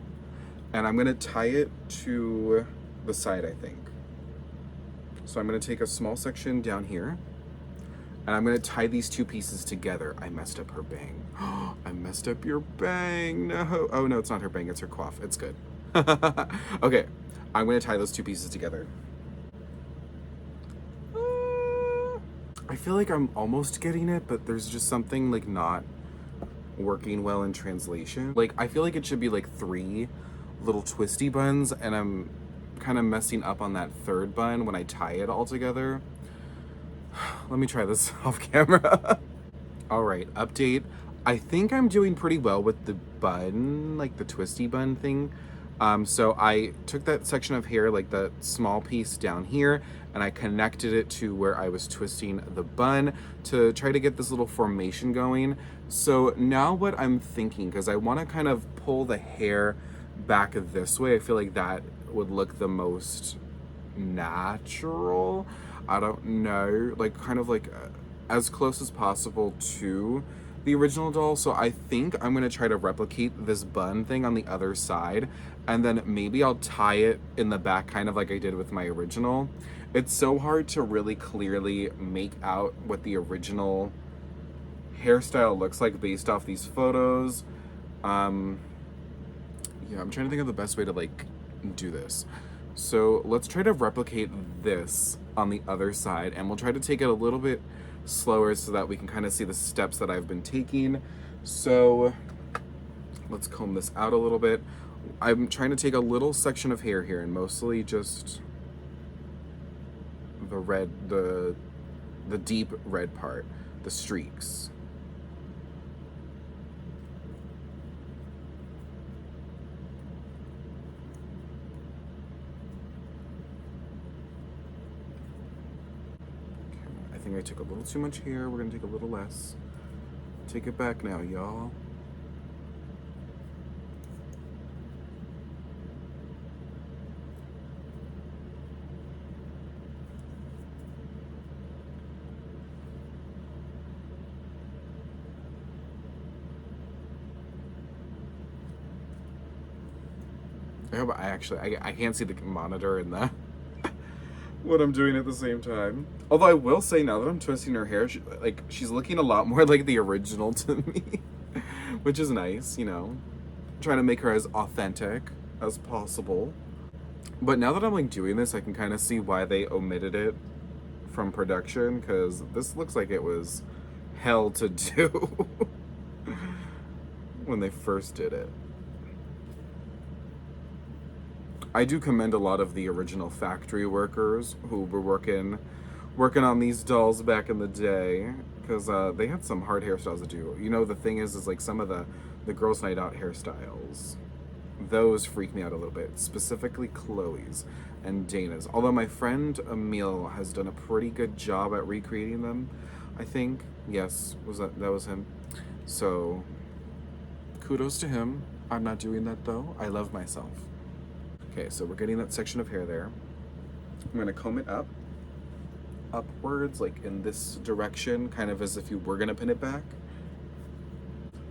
and I'm gonna tie it to the side, I think. So I'm gonna take a small section down here, and I'm gonna tie these two pieces together. I messed up her bang. I messed up your bang, no. Oh no, it's not her bang, it's her coif, it's good. Okay, I'm gonna tie those two pieces together. I feel like I'm almost getting it, but there's just something like not working well in translation. Like, I feel like it should be like 3 little twisty buns, and I'm kind of messing up on that third bun when I tie it all together. Let me try this off camera. All right, update. I think I'm doing pretty well with the bun, like the twisty bun thing. So I took that section of hair, like the small piece down here, and I connected it to where I was twisting the bun to try to get this little formation going. So now what I'm thinking, because I want to kind of pull the hair back this way, I feel like that would look the most natural. I don't know, like kind of like as close as possible to the original doll. So I think I'm gonna try to replicate this bun thing on the other side, and then maybe I'll tie it in the back kind of like I did with my original. It's so hard to really clearly make out what the original hairstyle looks like based off these photos. Yeah, I'm trying to think of the best way to like do this. So let's try to replicate this on the other side, and we'll try to take it a little bit slower so that we can kind of see the steps that I've been taking. So let's comb this out a little bit. I'm trying to take a little section of hair here, and mostly just the red, the deep red part, the streaks. I think I took a little too much hair. We're gonna take a little less. Take it back now, y'all. I hope I can't see the monitor in the what I'm doing at the same time. Although I will say, now that I'm twisting her hair, she's looking a lot more like the original to me, which is nice, you know. Trying to make her as authentic as possible. But now that I'm like doing this, I can kind of see why they omitted it from production, because this looks like it was hell to do when they first did it. I do commend a lot of the original factory workers who were working on these dolls back in the day, because they had some hard hairstyles to do. You know, the thing is like some of the girls' night out hairstyles, those freak me out a little bit, specifically Chloe's and Dana's. Although my friend Emil has done a pretty good job at recreating them, I think. Yes, that was him. So kudos to him. I'm not doing that though. I love myself. Okay, so we're getting that section of hair there. I'm gonna comb it upwards, like in this direction, kind of as if you were gonna pin it back.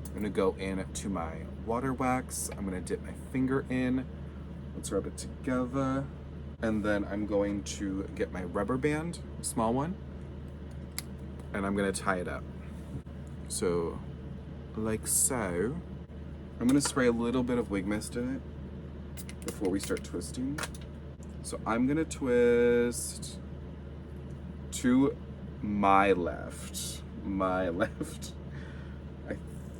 I'm gonna go in to my water wax. I'm gonna dip my finger in. Let's rub it together. And then I'm going to get my rubber band, small one, and I'm gonna tie it up. So, like so. I'm gonna spray a little bit of wig mist in it before we start twisting. So I'm gonna twist to my left. I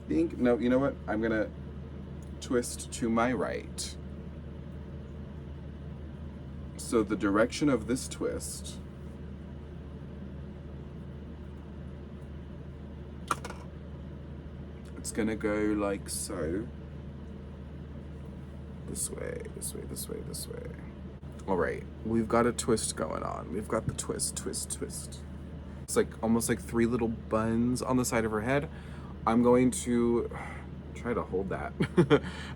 think, no, you know what? I'm gonna twist to my right. So the direction of this twist it's gonna go like so. This way, this way, this way, this way. All right, we've got a twist going on. We've got the twist. It's like almost like 3 little buns on the side of her head. I'm going to try to hold that.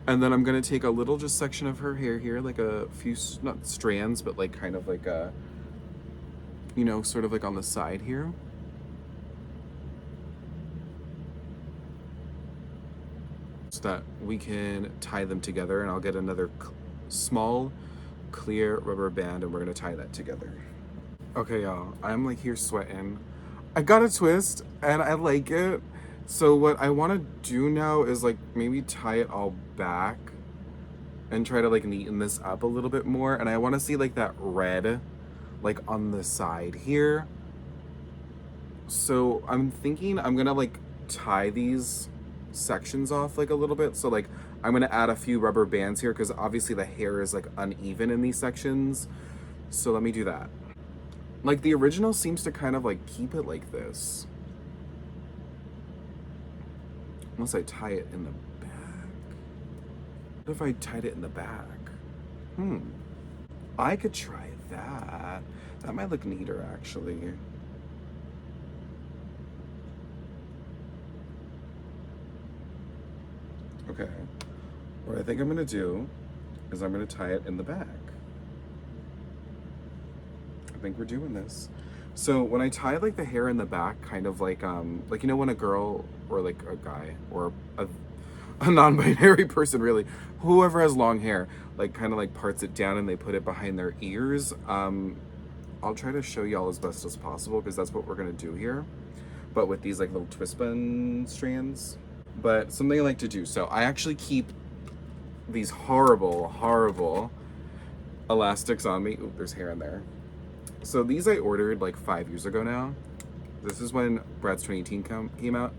And then I'm gonna take a little just section of her hair here, like a few, not strands, but like kind of like a, you know, sort of like on the side here. So that we can tie them together, and I'll get another small clear rubber band and we're gonna tie that together. Okay, y'all, I'm like here sweating. I got a twist and I like it. So what I want to do now is like maybe tie it all back and try to like neaten this up a little bit more. And I want to see like that red like on the side here. So I'm thinking I'm gonna like tie these sections off like a little bit. So like I'm gonna add a few rubber bands here because obviously the hair is like uneven in these sections. So let me do that. Like the original seems to kind of like keep it like this. Unless I tie it in the back. What if I tied it in the back? I could try that. That might look neater actually. Okay. What I think I'm gonna do is I'm gonna tie it in the back. I think we're doing this. So when I tie like the hair in the back, kind of like you know when a girl or like a guy or a non-binary person really, whoever has long hair, like kind of like parts it down and they put it behind their ears. I'll try to show y'all as best as possible because that's what we're gonna do here, but with these like little twist bun strands. But something I like to do, so I actually keep these horrible elastics on me. Ooh, there's hair in there. So these I ordered like 5 years ago now. This is when Bratz 2018 came out.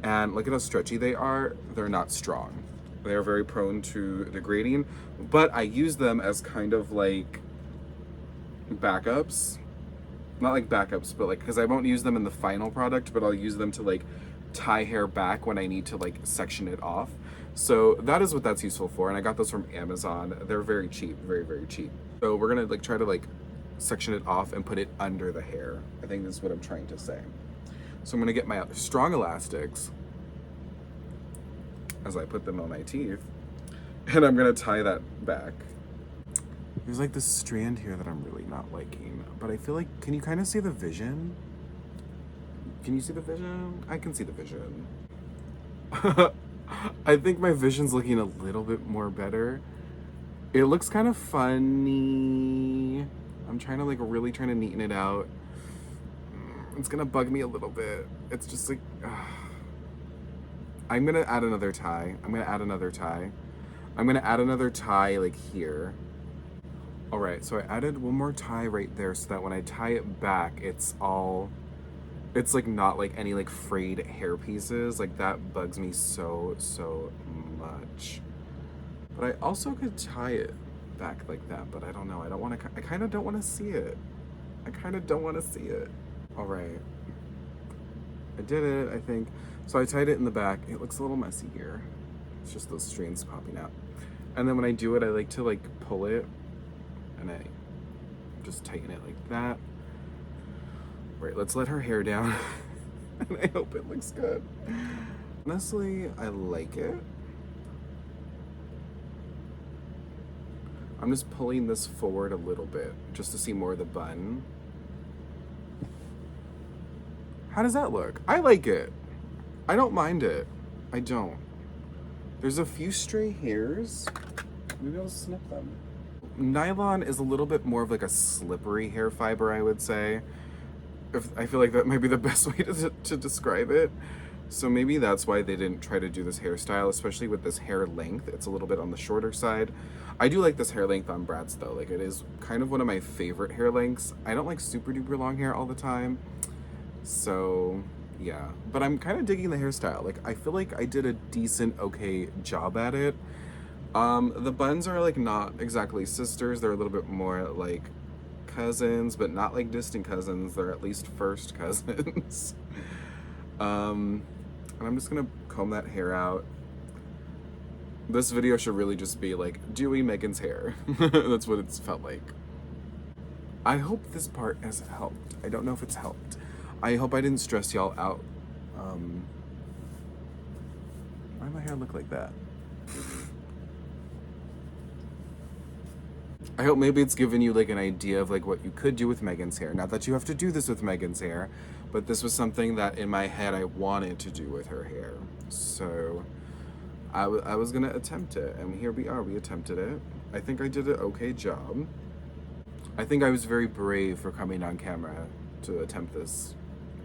And look at how stretchy they are. They're not strong. They are very prone to degrading. But I use them as kind of like backups. Not like backups, but like, because I won't use them in the final product, but I'll use them to like tie hair back when I need to like section it off. So that is what that's useful for. And I got those from Amazon. They're very cheap, very cheap. So we're gonna like try to like section it off and put it under the hair. I think that's what I'm trying to say. So I'm gonna get my strong elastics as I put them on my teeth, and I'm gonna tie that back. There's like this strand here that I'm really not liking, but I feel like, can you kind of see the vision? Can you see the vision? I can see the vision. I think my vision's looking a little bit more better. It looks kind of funny. I'm trying to like really trying to neaten it out. It's gonna bug me a little bit. It's just like, I'm gonna add another tie. I'm gonna add another tie. I'm gonna add another tie like here. All right, so I added one more tie right there so that when I tie it back, it's like not like any like frayed hair pieces. Like that bugs me so much. But I also could tie it back like that, but I don't know. I kind of don't want to see it. I kind of don't want to see it. All right. I did it, I think. So I tied it in the back. It looks a little messy here. It's just those strands popping out. And then when I do it, I like to like pull it and I just tighten it like that. Right, let's let her hair down. And I hope it looks good. Honestly, I like it. I'm just pulling this forward a little bit just to see more of the bun. How does that look? I like it. I don't mind it. I don't. There's a few stray hairs. Maybe I'll snip them. Nylon is a little bit more of like a slippery hair fiber, I would say. I feel like that might be the best way to describe it. So maybe that's why they didn't try to do this hairstyle, especially with this hair length. It's a little bit on the shorter side. I do like this hair length on Bratz though. Like it is kind of one of my favorite hair lengths. I don't like super duper long hair all the time. So yeah, but I'm kind of digging the hairstyle. Like I feel like I did a decent, okay job at it. The buns are like not exactly sisters. They're a little bit more like cousins, but not like distant cousins. They're at least first cousins. And I'm just gonna comb that hair out. This video should really just be like doing Meygan's hair. That's what it's felt like. I hope this part has helped. I don't know if it's helped. I hope I didn't stress y'all out. Why did my hair look like that? I hope maybe it's given you like an idea of like what you could do with Meygan's hair. Not that you have to do this with Meygan's hair, but this was something that in my head I wanted to do with her hair. So I was gonna attempt it, and here we are, we attempted it. I think I did an okay job. I think I was very brave for coming on camera to attempt this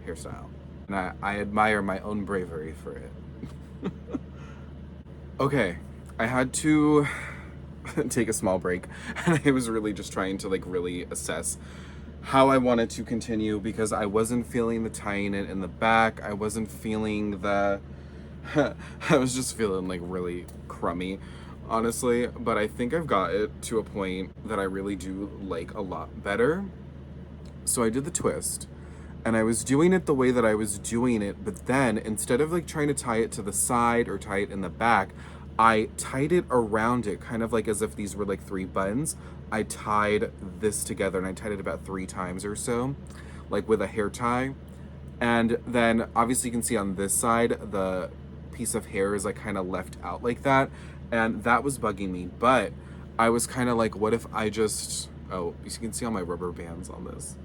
hairstyle. And I admire my own bravery for it. Okay, I had to take a small break, and I was really just trying to like really assess how I wanted to continue because I wasn't feeling the tying it in the back. I wasn't feeling the I was just feeling like really crummy, honestly, but I think I've got it to a point that I really do like a lot better. So I did the twist, and I was doing it the way that I was doing it, but then instead of like trying to tie it to the side or tie it in the back, I tied it around it, kind of like as if these were like three buns. I tied this together, and I tied it about 3 times or so, like with a hair tie. And then obviously you can see on this side, the piece of hair is like kind of left out like that. And that was bugging me, but I was kind of like, what if I just, oh, you can see all my rubber bands on this.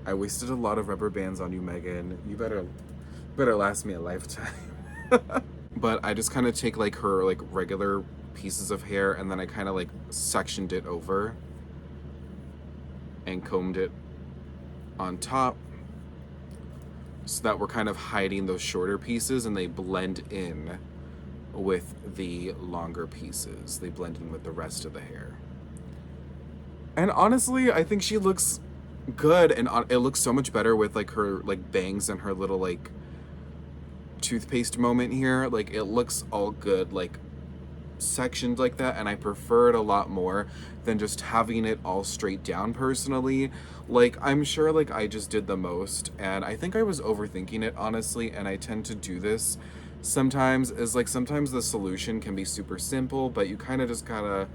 I wasted a lot of rubber bands on you, Meygan. You better last me a lifetime. But I just kind of take like her like regular pieces of hair, and then I kind of like sectioned it over and combed it on top so that we're kind of hiding those shorter pieces and they blend in with the longer pieces. They blend in with the rest of the hair. And honestly, I think she looks good, and it looks so much better with like her like bangs and her little like toothpaste moment here. Like it looks all good like sectioned like that, and I prefer it a lot more than just having it all straight down personally. Like I'm sure like I just did the most, and I think I was overthinking it honestly, and I tend to do this sometimes. Is like sometimes the solution can be super simple, but you kind of just gotta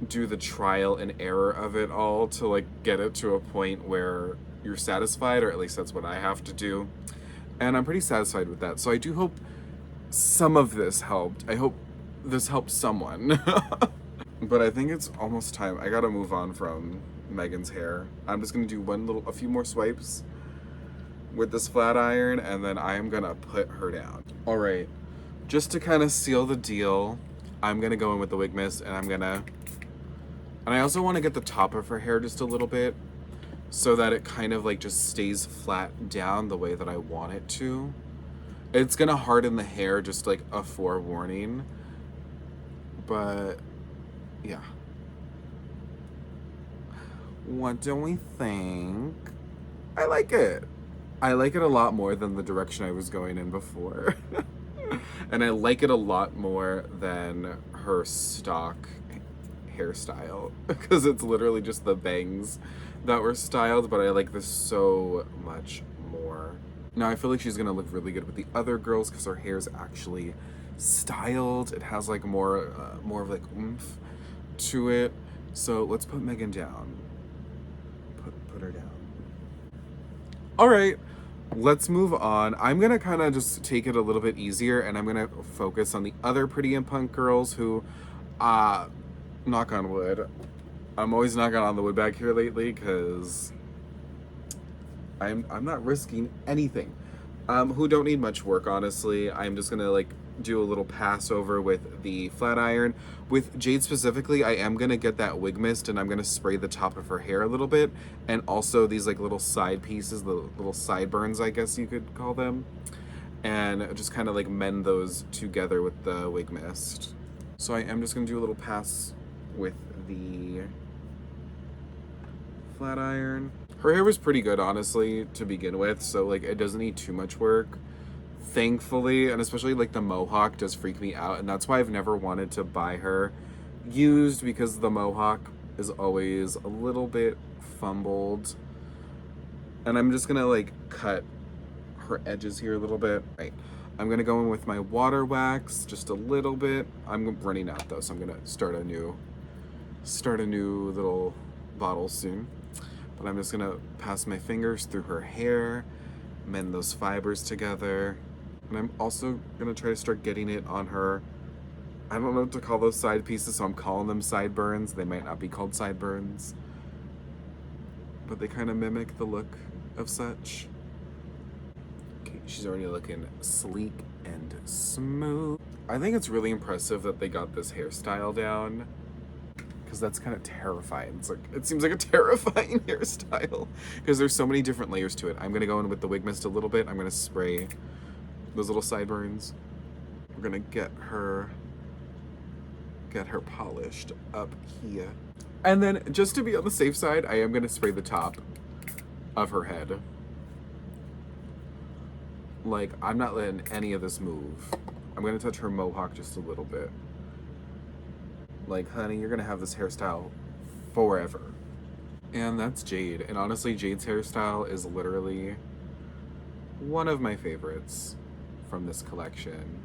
do the trial and error of it all to like get it to a point where you're satisfied, or at least that's what I have to do, and I'm pretty satisfied with that. So I do hope some of this helped. I hope this helped someone. But I think it's almost time. I gotta move on from Meygan's hair. I'm just gonna do a few more swipes with this flat iron, and then I am gonna put her down. All right, just to kind of seal the deal, I'm gonna go in with the wig mist, and I'm gonna And I also want to get the top of her hair just a little bit so that it kind of like just stays flat down the way that I want it to. It's gonna harden the hair, just like a forewarning. But yeah. What do we think? I like it. I like it a lot more than the direction I was going in before. And I like it a lot more than her stock hairstyle because it's literally just the bangs that were styled, but I like this so much more. Now I feel like she's gonna look really good with the other girls because her hair's actually styled. It has like more of like oomph to it. So let's put Meygan down. Put her down. All right, let's move on. I'm gonna kind of just take it a little bit easier, and I'm gonna focus on the other Pretty and Punk girls who, knock on wood. I'm always knocking on the wood back here lately because I'm not risking anything. Who don't need much work, honestly. I'm just gonna like do a little pass over with the flat iron. With Jade specifically, I am gonna get that wig mist and I'm gonna spray the top of her hair a little bit, and also these like little side pieces, the little sideburns, I guess you could call them, and just kind of like mend those together with the wig mist. So I am just gonna do a little pass with the flat iron. Her hair was pretty good, honestly, to begin with, so like it doesn't need too much work, thankfully. And especially like the mohawk does freak me out, and that's why I've never wanted to buy her used, because the mohawk is always a little bit fumbled. And I'm just gonna like cut her edges here a little bit. Right, I'm gonna go in with my water wax just a little bit. I'm running out though, so I'm gonna start a new little bottle soon. But I'm just gonna pass my fingers through her hair, mend those fibers together. And I'm also gonna try to start getting it on her, I don't know what to call those side pieces, so I'm calling them sideburns. They might not be called sideburns, but they kind of mimic the look of such. Okay, she's already looking sleek and smooth. I think it's really impressive that they got this hairstyle down, because that's kind of terrifying. It seems like a terrifying hairstyle because there's so many different layers to it. I'm gonna go in with the wig mist a little bit. I'm gonna spray those little sideburns. We're gonna get her polished up here. And then just to be on the safe side, I am gonna spray the top of her head. Like, I'm not letting any of this move. I'm gonna touch her mohawk just a little bit. Like, honey, you're gonna have this hairstyle forever. And that's Jade. And honestly, Jade's hairstyle is literally one of my favorites from this collection.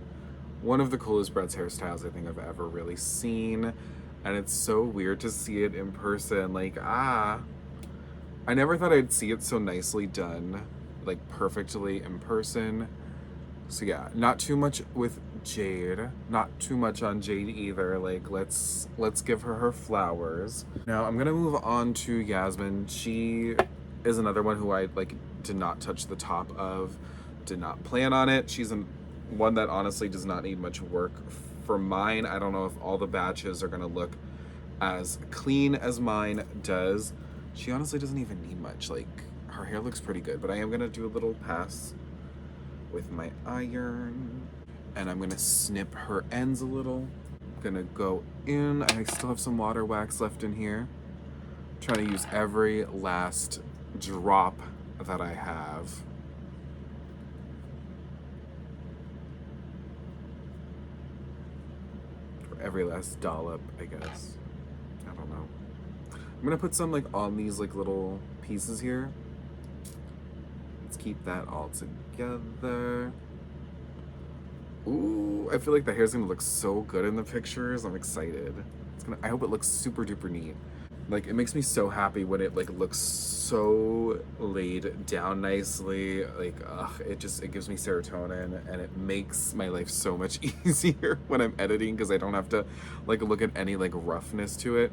One of the coolest Bratz hairstyles I think I've ever really seen. And it's so weird to see it in person. Like, I never thought I'd see it so nicely done, like perfectly in person. So yeah, not too much with Jade, not too much on Jade either. Like, let's give her flowers. Now I'm gonna move on to Yasmin. She is another one who I like did not touch the top of, did not plan on it. She's one that honestly does not need much work for mine. I don't know if all the batches are gonna look as clean as mine does. She honestly doesn't even need much. Like, her hair looks pretty good, but I am gonna do a little pass with my iron, and I'm gonna snip her ends a little. I'm gonna go in. I still have some water wax left in here. I'm trying to use every last drop that I have. Or every last dollop, I guess. I don't know. I'm gonna put some like on these like little pieces here. Let's keep that all together. Ooh, I feel like the hair's gonna look so good in the pictures. I'm excited. I hope it looks super duper neat. Like, it makes me so happy when it like looks so laid down nicely. Like, it gives me serotonin, and it makes my life so much easier when I'm editing, because I don't have to like look at any like roughness to it.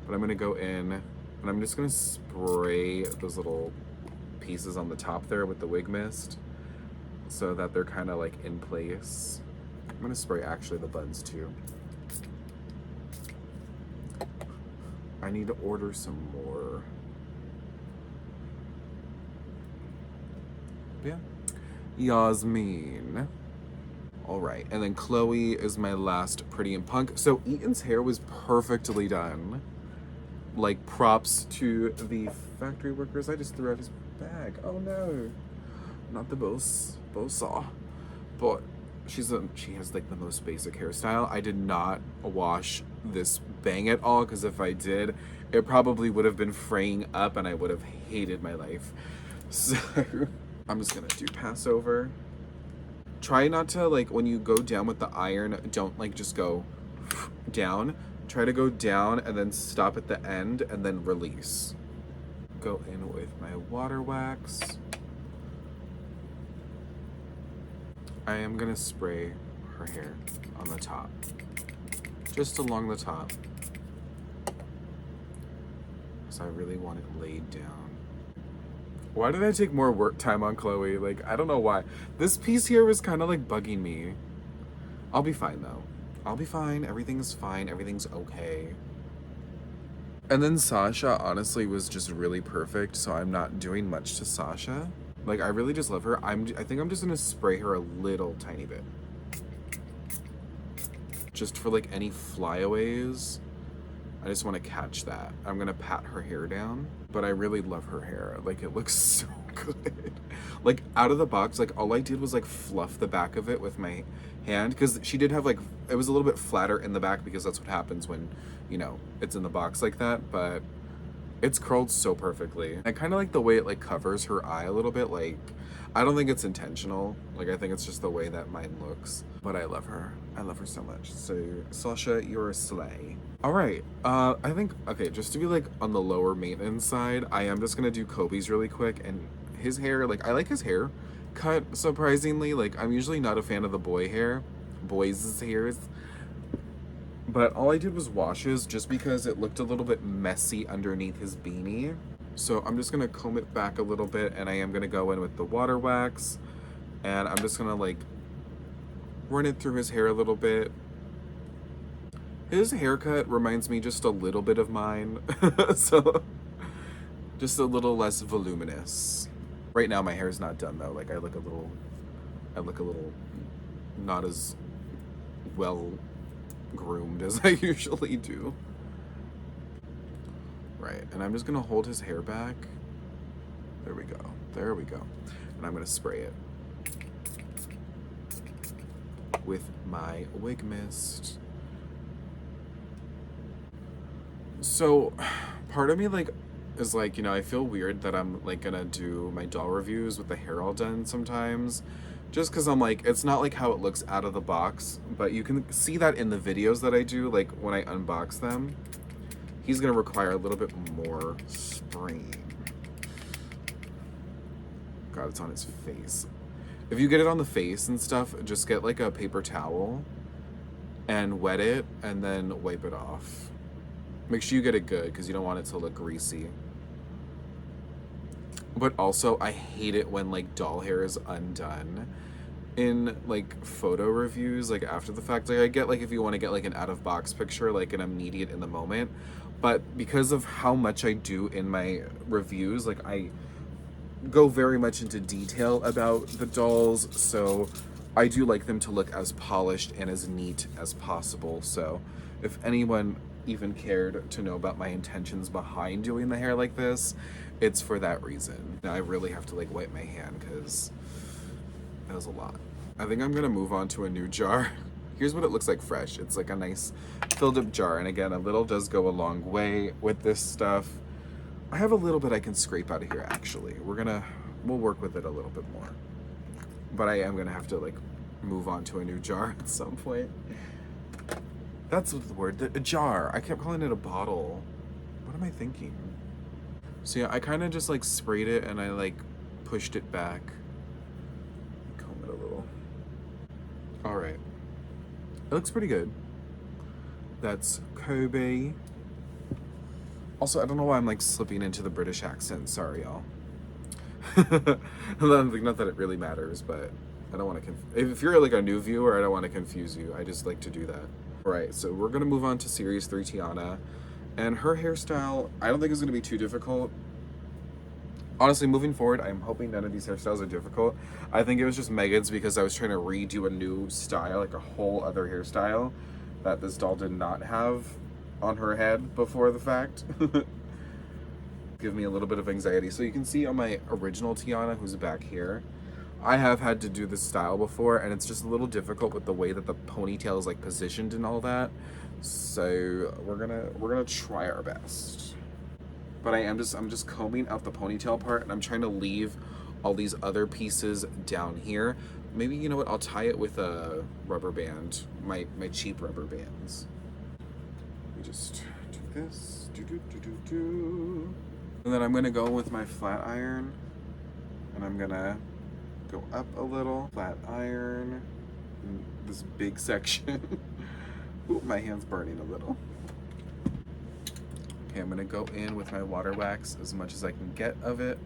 But I'm gonna go in and I'm just gonna spray those little pieces on the top there with the wig mist so that they're kind of like in place. I'm gonna spray actually the buns too. I need to order some more. Yeah. Yasmin. Alright, and then Chloe is my last pretty in punk. So Eaton's hair was perfectly done. Like, props to the factory workers. I just threw out his bag. Oh no. Not the boss saw. But she has like the most basic hairstyle. I did not wash this bang at all, because if I did, it probably would have been fraying up and I would have hated my life. So I'm just gonna do Passover. Try not to, like, when you go down with the iron, don't like just go down. Try to go down and then stop at the end and then release. Go in with my water wax. I am gonna spray her hair on the top, just along the top, because I really want it laid down. Why did I take more work time on Chloe? Like, I don't know why. This piece here was kind of like bugging me. I'll be fine though. I'll be fine. Everything's fine. Everything's okay. And then Sasha honestly was just really perfect, so I'm not doing much to Sasha. Like, I really just love her. I think I'm just gonna spray her a little tiny bit. Just for like any flyaways. I just want to catch that. I'm gonna pat her hair down, but I really love her hair. Like, it looks so good. Like, out of the box, like, all I did was like fluff the back of it with my hand, because she did have like, it was a little bit flatter in the back, because that's what happens when, you know, it's in the box like that, but it's curled so perfectly. I kind of like the way it like covers her eye a little bit. Like, I don't think it's intentional. Like, I think it's just the way that mine looks, but I love her. I love her so much. So Sasha, you're a slay. All right, I think, okay, just to be like on the lower maintenance side, I am just gonna do Koby's really quick. And his hair, like, I like his hair cut, surprisingly. Like, I'm usually not a fan of the boys' hairs, but all I did was washes, just because it looked a little bit messy underneath his beanie. So I'm just gonna comb it back a little bit, and I am gonna go in with the water wax, and I'm just gonna like run it through his hair a little bit. His haircut reminds me just a little bit of mine. So just a little less voluminous. Right now my hair is not done though. Like, I look a little not as well groomed as I usually do. Right, and I'm just gonna hold his hair back. There we go. There we go. And I'm gonna spray it with my wig mist. So part of me like is like, you know, I feel weird that I'm like gonna do my doll reviews with the hair all done sometimes, just because I'm like, it's not like how it looks out of the box, but you can see that in the videos that I do, like when I unbox them. He's gonna require a little bit more spraying. God, it's on his face. If you get it on the face and stuff, just get like a paper towel and wet it and then wipe it off. Make sure you get it good, because you don't want it to look greasy. But also, I hate it when like doll hair is undone in like photo reviews, like after the fact. Like, I get like if you want to get like an out of box picture, like an immediate in the moment, but because of how much I do in my reviews, like I go very much into detail about the dolls, so I do like them to look as polished and as neat as possible. So if anyone even cared to know about my intentions behind doing the hair like this, it's for that reason. Now I really have to like wipe my hand, because that was a lot. I think I'm gonna move on to a new jar. Here's what it looks like fresh. It's like a nice filled up jar, and again, a little does go a long way with this stuff. I have a little bit I can scrape out of here actually. We'll work with it a little bit more, but I am gonna have to like move on to a new jar at some point. That's the word, a jar. I kept calling it a bottle. What am I thinking? So yeah, I kind of just like sprayed it and I like pushed it back. Comb it a little. All right. It looks pretty good. That's Koby. Also, I don't know why I'm like slipping into the British accent. Sorry, y'all. Not that it really matters, but I don't want to if you're like a new viewer, I don't want to confuse you. I just like to do that. All right, so we're gonna move on to Series 3 Tiana, And her hairstyle, I don't think is gonna be too difficult. Honestly, moving forward, I'm hoping none of these hairstyles are difficult. I think it was just Meygan's because I was trying to redo a new style, like a whole other hairstyle that this doll did not have on her head before the fact. Give me a little bit of anxiety. So you can see on my original Tiana, who's back here, I have had to do this style before, and it's just a little difficult with the way that the ponytail is like positioned and all that. So we're gonna try our best. But I'm just combing out the ponytail part, and I'm trying to leave all these other pieces down here. Maybe, you know what, I'll tie it with a rubber band, my cheap rubber bands. Let me just do this, And then I'm gonna go with my flat iron, and I'm gonna go up a little, flat iron, in this big section. Ooh, my hand's burning a little. Okay, I'm gonna go in with my water wax as much as I can get of it.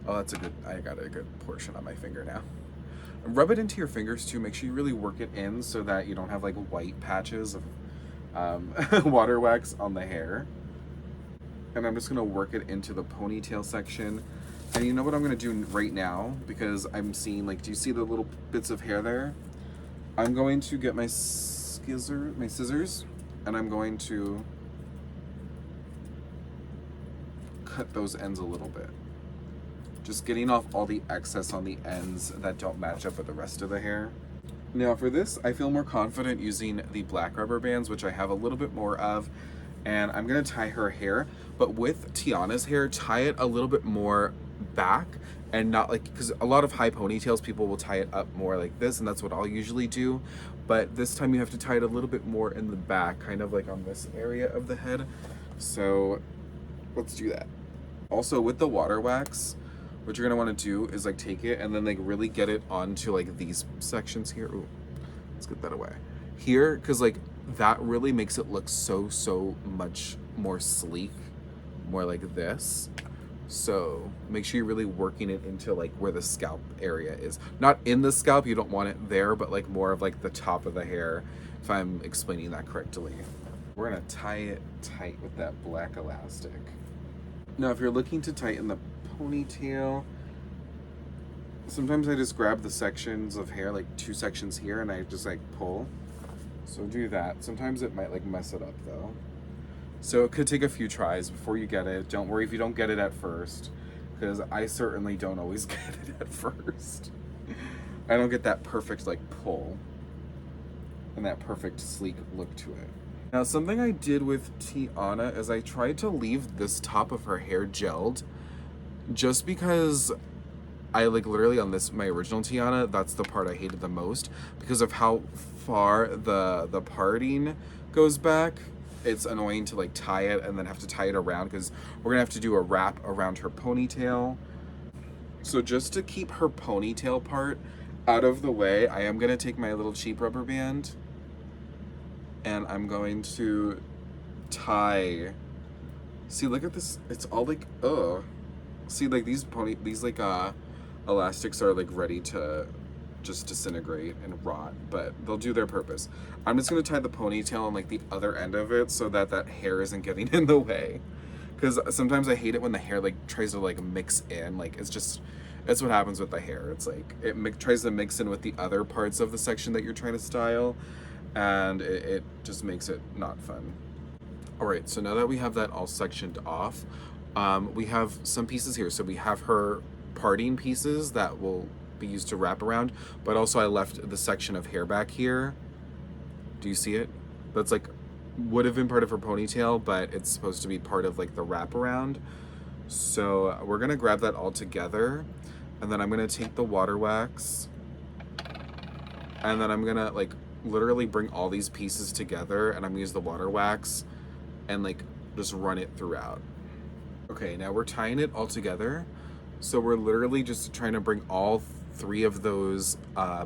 Oh, that's a good, I got a good portion on my finger now. Rub it into your fingers too. Make sure you really work it in so that you don't have like white patches of water wax on the hair. And I'm just gonna work it into the ponytail section. And you know what I'm gonna do right now? Because I'm seeing, like, do you see the little bits of hair there? I'm going to get my scissors, and I'm going to cut those ends a little bit. Just getting off all the excess on the ends that don't match up with the rest of the hair. Now for this, I feel more confident using the black rubber bands, which I have a little bit more of, and I'm gonna tie her hair. But with Tiana's hair, tie it a little bit more back and not like, because a lot of high ponytails, people will tie it up more like this, and that's what I'll usually do. But this time you have to tie it a little bit more in the back, kind of like on this area of the head. So let's do that. Also with the water wax, what you're gonna wanna do is like take it and then like really get it onto like these sections here. Ooh, let's get that away. Here, cause like that really makes it look so much more sleek, more like this. So make sure you're really working it into like where the scalp area is. Not in the scalp, you don't want it there, but like more of like the top of the hair, if I'm explaining that correctly. We're gonna tie it tight with that black elastic. Now, if you're looking to tighten the ponytail, sometimes I just grab the sections of hair, like 2 sections here, and I just like pull. So do that. Sometimes it might like mess it up though. So it could take a few tries before you get it. Don't worry if you don't get it at first, because I certainly don't always get it at first. I don't get that perfect like pull and that perfect sleek look to it. Now, something I did with Tiana is I tried to leave this top of her hair gelled, just because I like literally on this, my original Tiana, that's the part I hated the most because of how far the parting goes back. It's annoying to like tie it and then have to tie it around because we're gonna have to do a wrap around her ponytail. So just to keep her ponytail part out of the way, I am gonna take my little cheap rubber band and I'm going to tie. See, look at this. It's all like, ugh. See, like these like elastics are like ready to just disintegrate and rot, but they'll do their purpose. I'm just gonna tie the ponytail on like the other end of it so that that hair isn't getting in the way. Because sometimes I hate it when the hair like tries to like mix in. Like it's what happens with the hair. It's like it tries to mix in with the other parts of the section that you're trying to style, and it just makes it not fun. All right, so now that we have that all sectioned off, we have some pieces here. So we have her parting pieces that will be used to wrap around, but also I left the section of hair back here. Do you see it? That's like would have been part of her ponytail, but it's supposed to be part of like the wraparound. So we're gonna grab that all together, and then I'm gonna take the water wax, and then I'm gonna like literally bring all these pieces together, and I'm gonna use the water wax and like just run it throughout. Okay, now we're tying it all together. So we're literally just trying to bring all 3 of those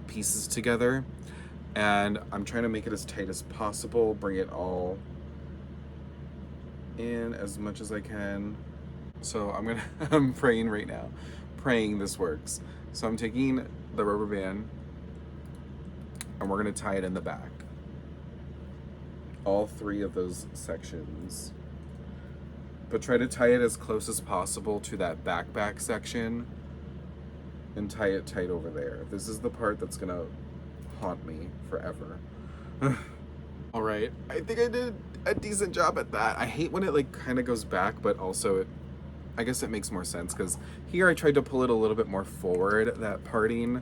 pieces together, and I'm trying to make it as tight as possible, bring it all in as much as I can. So I'm praying right now, praying this works. So I'm taking the rubber band and we're gonna tie it in the back. All 3 of those sections. But try to tie it as close as possible to that back section and tie it tight over there. This is the part that's gonna haunt me forever. All right, I think I did a decent job at that. I hate when it like kind of goes back, but also I guess it makes more sense because here I tried to pull it a little bit more forward, that parting,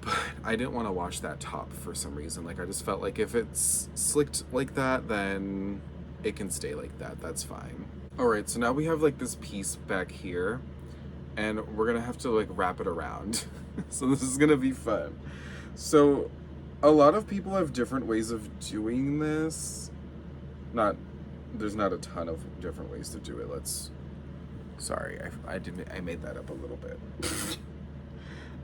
but I didn't want to wash that top for some reason. Like I just felt like if it's slicked like that, then it can stay like that. That's fine. All right, so now we have like this piece back here and we're gonna have to like wrap it around. So this is gonna be fun. So a lot of people have different ways of doing this. There's not a ton of different ways to do it. Sorry, I made that up a little bit.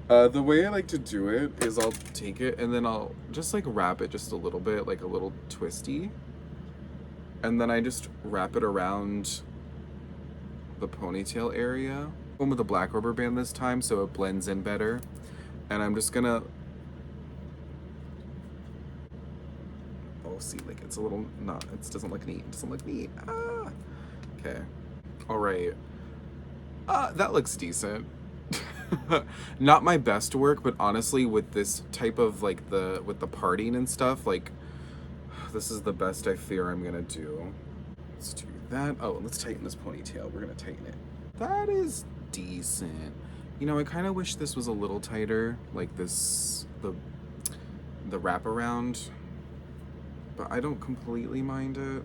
The way I like to do it is I'll take it and then I'll just like wrap it just a little bit, like a little twisty. And then I just wrap it around the ponytail area. One with a black rubber band this time so it blends in better. And I'm just gonna, see, like it's a little not, it doesn't look neat. It doesn't look neat. Ah. Okay. All right. That looks decent. Not my best work, but honestly, with this type of like with the parting and stuff, like this is the best I fear I'm gonna do. Let's do that. Oh, let's tighten this ponytail. We're gonna tighten it. That is decent. You know, I kind of wish this was a little tighter, like this, the wraparound. But I don't completely mind it.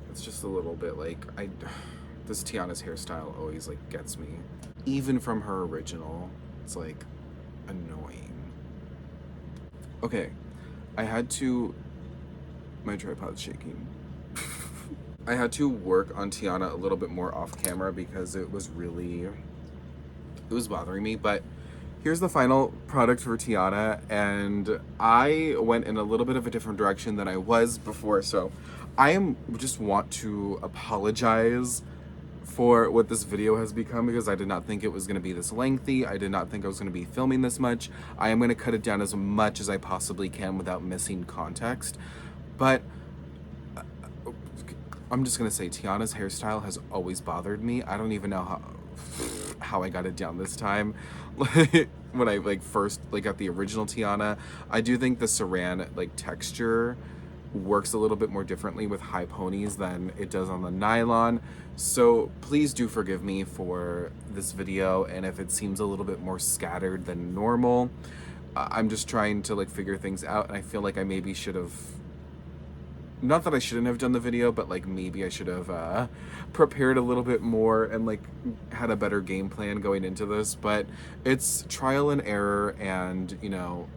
It's just a little bit like, this Tiana's hairstyle always like gets me. Even from her original, it's like annoying. Okay, my tripod's shaking. I had to work on Tiana a little bit more off camera because it was bothering me, but here's the final product for Tiana, and I went in a little bit of a different direction than I was before, so just want to apologize for what this video has become because I did not think it was going to be this lengthy. I did not think I was going to be filming this much. I am going to cut it down as much as I possibly can without missing context, but I'm just going to say Tiana's hairstyle has always bothered me. I don't even know how I got it down this time. When I like first like got the original Tiana, I do think the saran like texture works a little bit more differently with high ponies than it does on the nylon. So please do forgive me for this video, and if it seems a little bit more scattered than normal, I'm just trying to like figure things out, and I feel like I maybe should have, not that I shouldn't have done the video, but like maybe I should have prepared a little bit more and like had a better game plan going into this, but it's trial and error, and you know,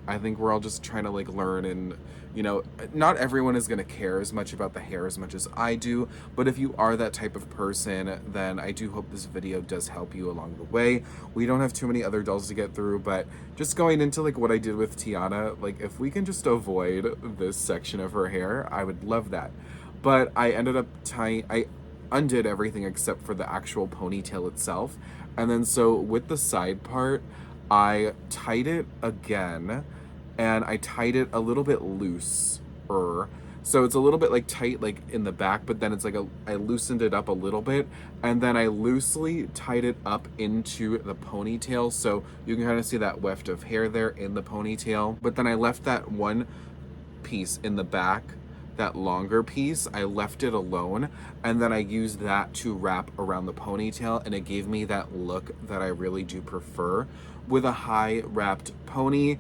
I think we're all just trying to like learn, and you know, not everyone is going to care as much about the hair as much as I do, but if you are that type of person, then I do hope this video does help you along the way. We don't have too many other dolls to get through, but just going into like what I did with Tiana, like if we can just avoid this section of her hair, I would love that. But I ended up I undid everything except for the actual ponytail itself. And then so with the side part, I tied it again, and I tied it a little bit looser. So it's a little bit like tight like in the back, but then it's like I loosened it up a little bit, and then I loosely tied it up into the ponytail. So you can kind of see that weft of hair there in the ponytail. But then I left that one piece in the back, that longer piece, I left it alone, and then I used that to wrap around the ponytail, and it gave me that look that I really do prefer with a high wrapped pony.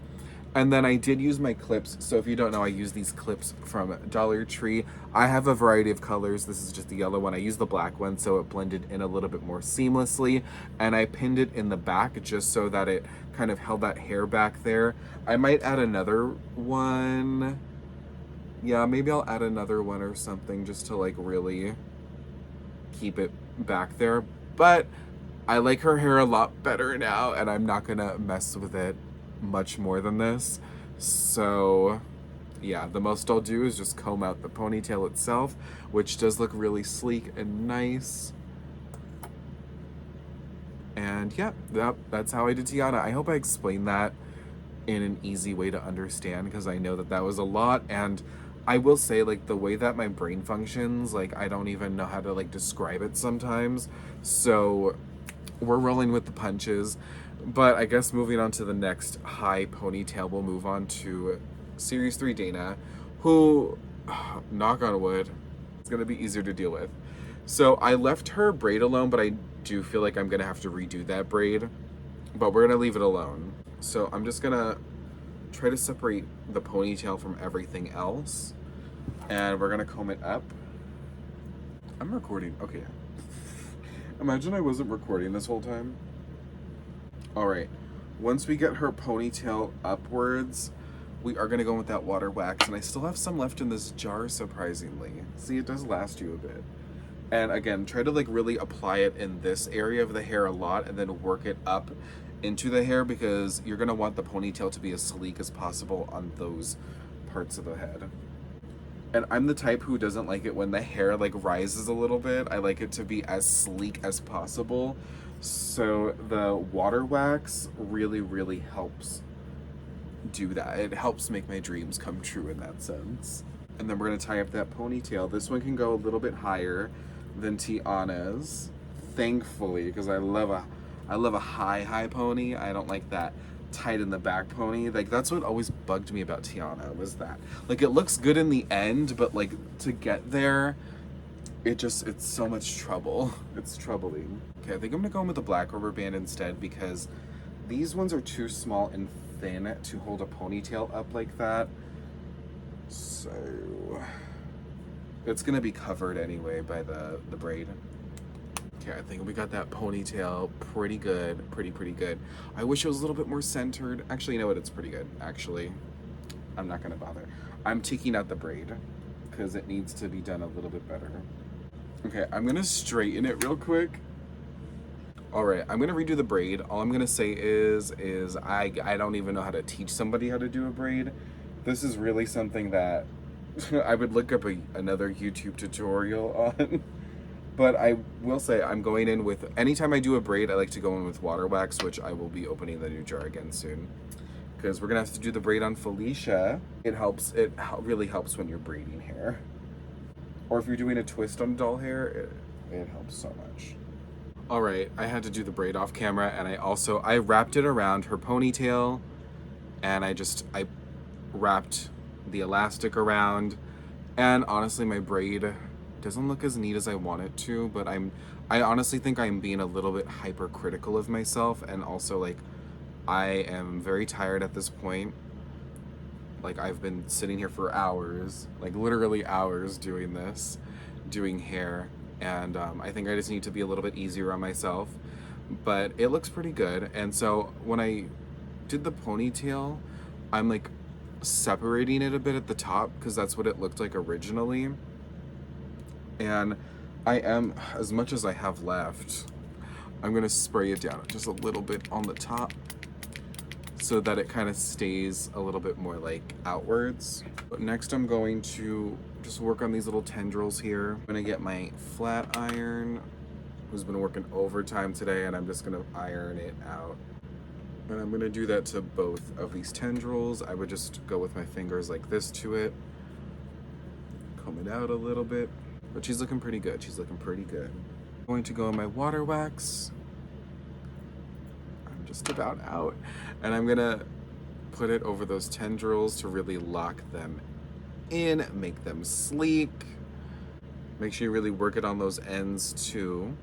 And then I did use my clips. So if you don't know, I use these clips from Dollar Tree. I have a variety of colors. This is just the yellow one. I used the black one so it blended in a little bit more seamlessly. And I pinned it in the back just so that it kind of held that hair back there. I might add another one. Yeah, maybe I'll add another one or something just to like really keep it back there. But I like her hair a lot better now, and I'm not gonna mess with it much more than this. So yeah, the most I'll do is just comb out the ponytail itself, which does look really sleek and nice. And yeah, that's how I did Tiana. I hope I explained that in an easy way to understand, because I know that that was a lot, and I will say, like, the way that my brain functions, like, I don't even know how to, like, describe it sometimes. So we're rolling with the punches. But I guess moving on to the next high ponytail, we'll move on to Series 3 Dana, who, knock on wood, it's going to be easier to deal with. So I left her braid alone, but I do feel like I'm going to have to redo that braid. But we're going to leave it alone. So I'm just going to try to separate the ponytail from everything else. And we're going to comb it up. I'm recording. Okay. Imagine I wasn't recording this whole time. All right, once we get her ponytail upwards, we are gonna go with that water wax, and I still have some left in this jar, surprisingly. See, it does last you a bit. And again, try to like really apply it in this area of the hair a lot and then work it up into the hair, because you're gonna want the ponytail to be as sleek as possible on those parts of the head. And I'm the type who doesn't like it when the hair like rises a little bit. I like it to be as sleek as possible. So the water wax really, really helps do that. It helps make my dreams come true in that sense. And then we're gonna tie up that ponytail. This one can go a little bit higher than Tiana's, thankfully, because I love a high pony. I don't like that tight in the back pony. Like, that's what always bugged me about Tiana, was that like it looks good in the end, but like to get there, it's so much trouble. It's troubling. Okay, I think I'm gonna go in with the black rubber band instead, because these ones are too small and thin to hold a ponytail up like that. So it's gonna be covered anyway by the braid. Okay, I think we got that ponytail pretty good, pretty good. I wish it was a little bit more centered. Actually, you know what? It's pretty good. Actually, I'm not gonna bother. I'm taking out the braid because it needs to be done a little bit better. Okay, I'm gonna straighten it real quick. All right, I'm gonna redo the braid. All I'm gonna say is I don't even know how to teach somebody how to do a braid. This is really something that I would look up another YouTube tutorial on. But I will say I'm going in with, anytime I do a braid, I like to go in with water wax, which I will be opening the new jar again soon. Because we're gonna have to do the braid on Felicia. It really helps when you're braiding hair. Or if you're doing a twist on doll hair, it helps so much. All right, I had to do the braid off camera, and I wrapped it around her ponytail, and I wrapped the elastic around, and honestly my braid doesn't look as neat as I want it to, but I honestly think I'm being a little bit hypercritical of myself, and also like I am very tired at this point. Like, I've been sitting here for hours, like literally hours doing hair, and I think I just need to be a little bit easier on myself, but it looks pretty good. And so when I did the ponytail, I'm like separating it a bit at the top because that's what it looked like originally. And I am, as much as I have left, I'm gonna spray it down just a little bit on the top so that it kind of stays a little bit more like outwards. But next I'm going to just work on these little tendrils here. I'm gonna get my flat iron, who's been working overtime today, and I'm just gonna iron it out. And I'm gonna do that to both of these tendrils. I would just go with my fingers like this to it, comb it out a little bit. But she's looking pretty good. She's looking pretty good. I'm going to go in my water wax. I'm just about out. And I'm gonna put it over those tendrils to really lock them in, make them sleek. Make sure you really work it on those ends too.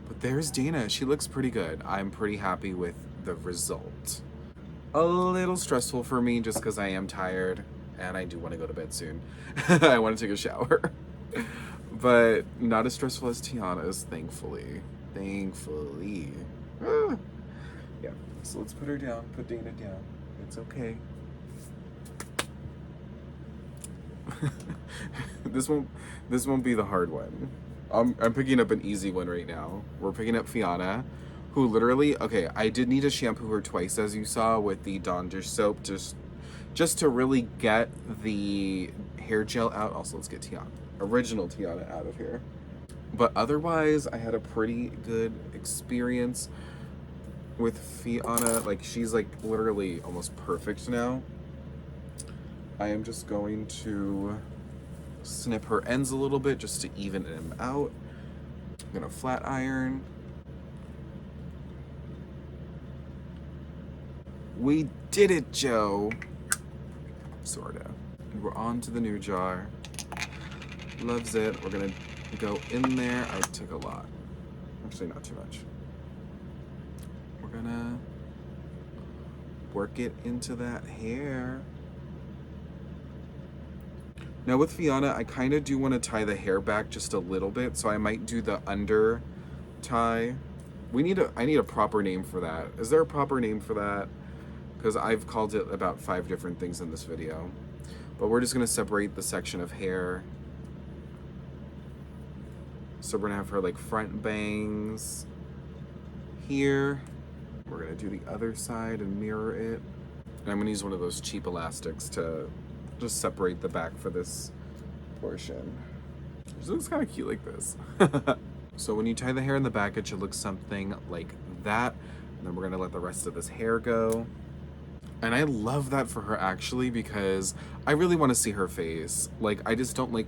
But there's Dana. She looks pretty good. I'm pretty happy with the result. A little stressful for me just because I am tired and I do want to go to bed soon. I want to take a shower. But not as stressful as Tiana's, thankfully. Thankfully. Yeah, so let's put her down, put Dana down. It's okay. This won't be the hard one. I'm picking up an easy one right now. We're picking up Fianna, who literally, okay, I did need to shampoo her twice, as you saw, with the Dawn dish soap, just to really get the hair gel out. Also, let's get Tiana, original Tiana, out of here. But otherwise, I had a pretty good experience with Fianna. Like, she's like literally almost perfect now. I am just going to snip her ends a little bit just to even them out. I'm gonna flat iron. We did it, Joe. Sorta. And we're on to the new jar. Loves it. We're gonna go in there. I took a lot. Actually, not too much. We're gonna work it into that hair. Now with Fianna, I kind of do want to tie the hair back just a little bit, so I might do the under tie. I need a proper name for that. Is there a proper name for that? Because I've called it about 5 different things in this video. But we're just gonna separate the section of hair. So we're gonna have her like front bangs here. We're gonna do the other side and mirror it. And I'm gonna use one of those cheap elastics to just separate the back for this portion. It looks kind of cute like this. So when you tie the hair in the back, it should look something like that. And then we're gonna let the rest of this hair go. And I love that for her actually, because I really want to see her face. Like, I just don't like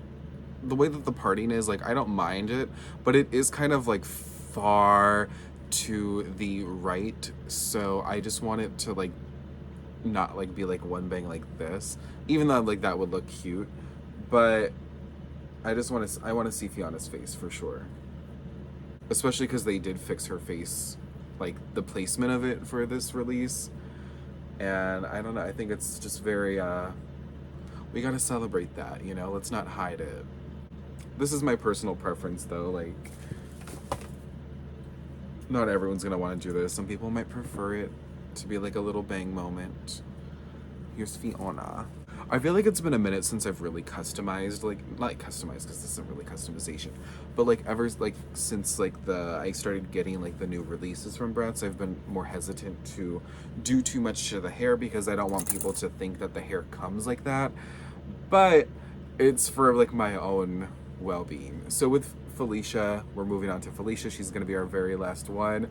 the way that the parting is. Like, I don't mind it, but it is kind of like far to the right. So I just want it to like not like be like one bang like this, even though like that would look cute. But I want to see Fianna's face for sure, especially because they did fix her face, like the placement of it for this release. And I don't know, I think it's just very we gotta celebrate that, you know, let's not hide it. This is my personal preference though, like not everyone's gonna want to do this. Some people might prefer it to be like a little bang moment. Here's Fianna. I feel like it's been a minute since I've really customized, like, not customized because this isn't really customization, but like ever, like since like I started getting like the new releases from Bratz, I've been more hesitant to do too much to the hair because I don't want people to think that the hair comes like that, but it's for like my own well-being. So with Felicia, we're moving on to Felicia. She's gonna be our very last one.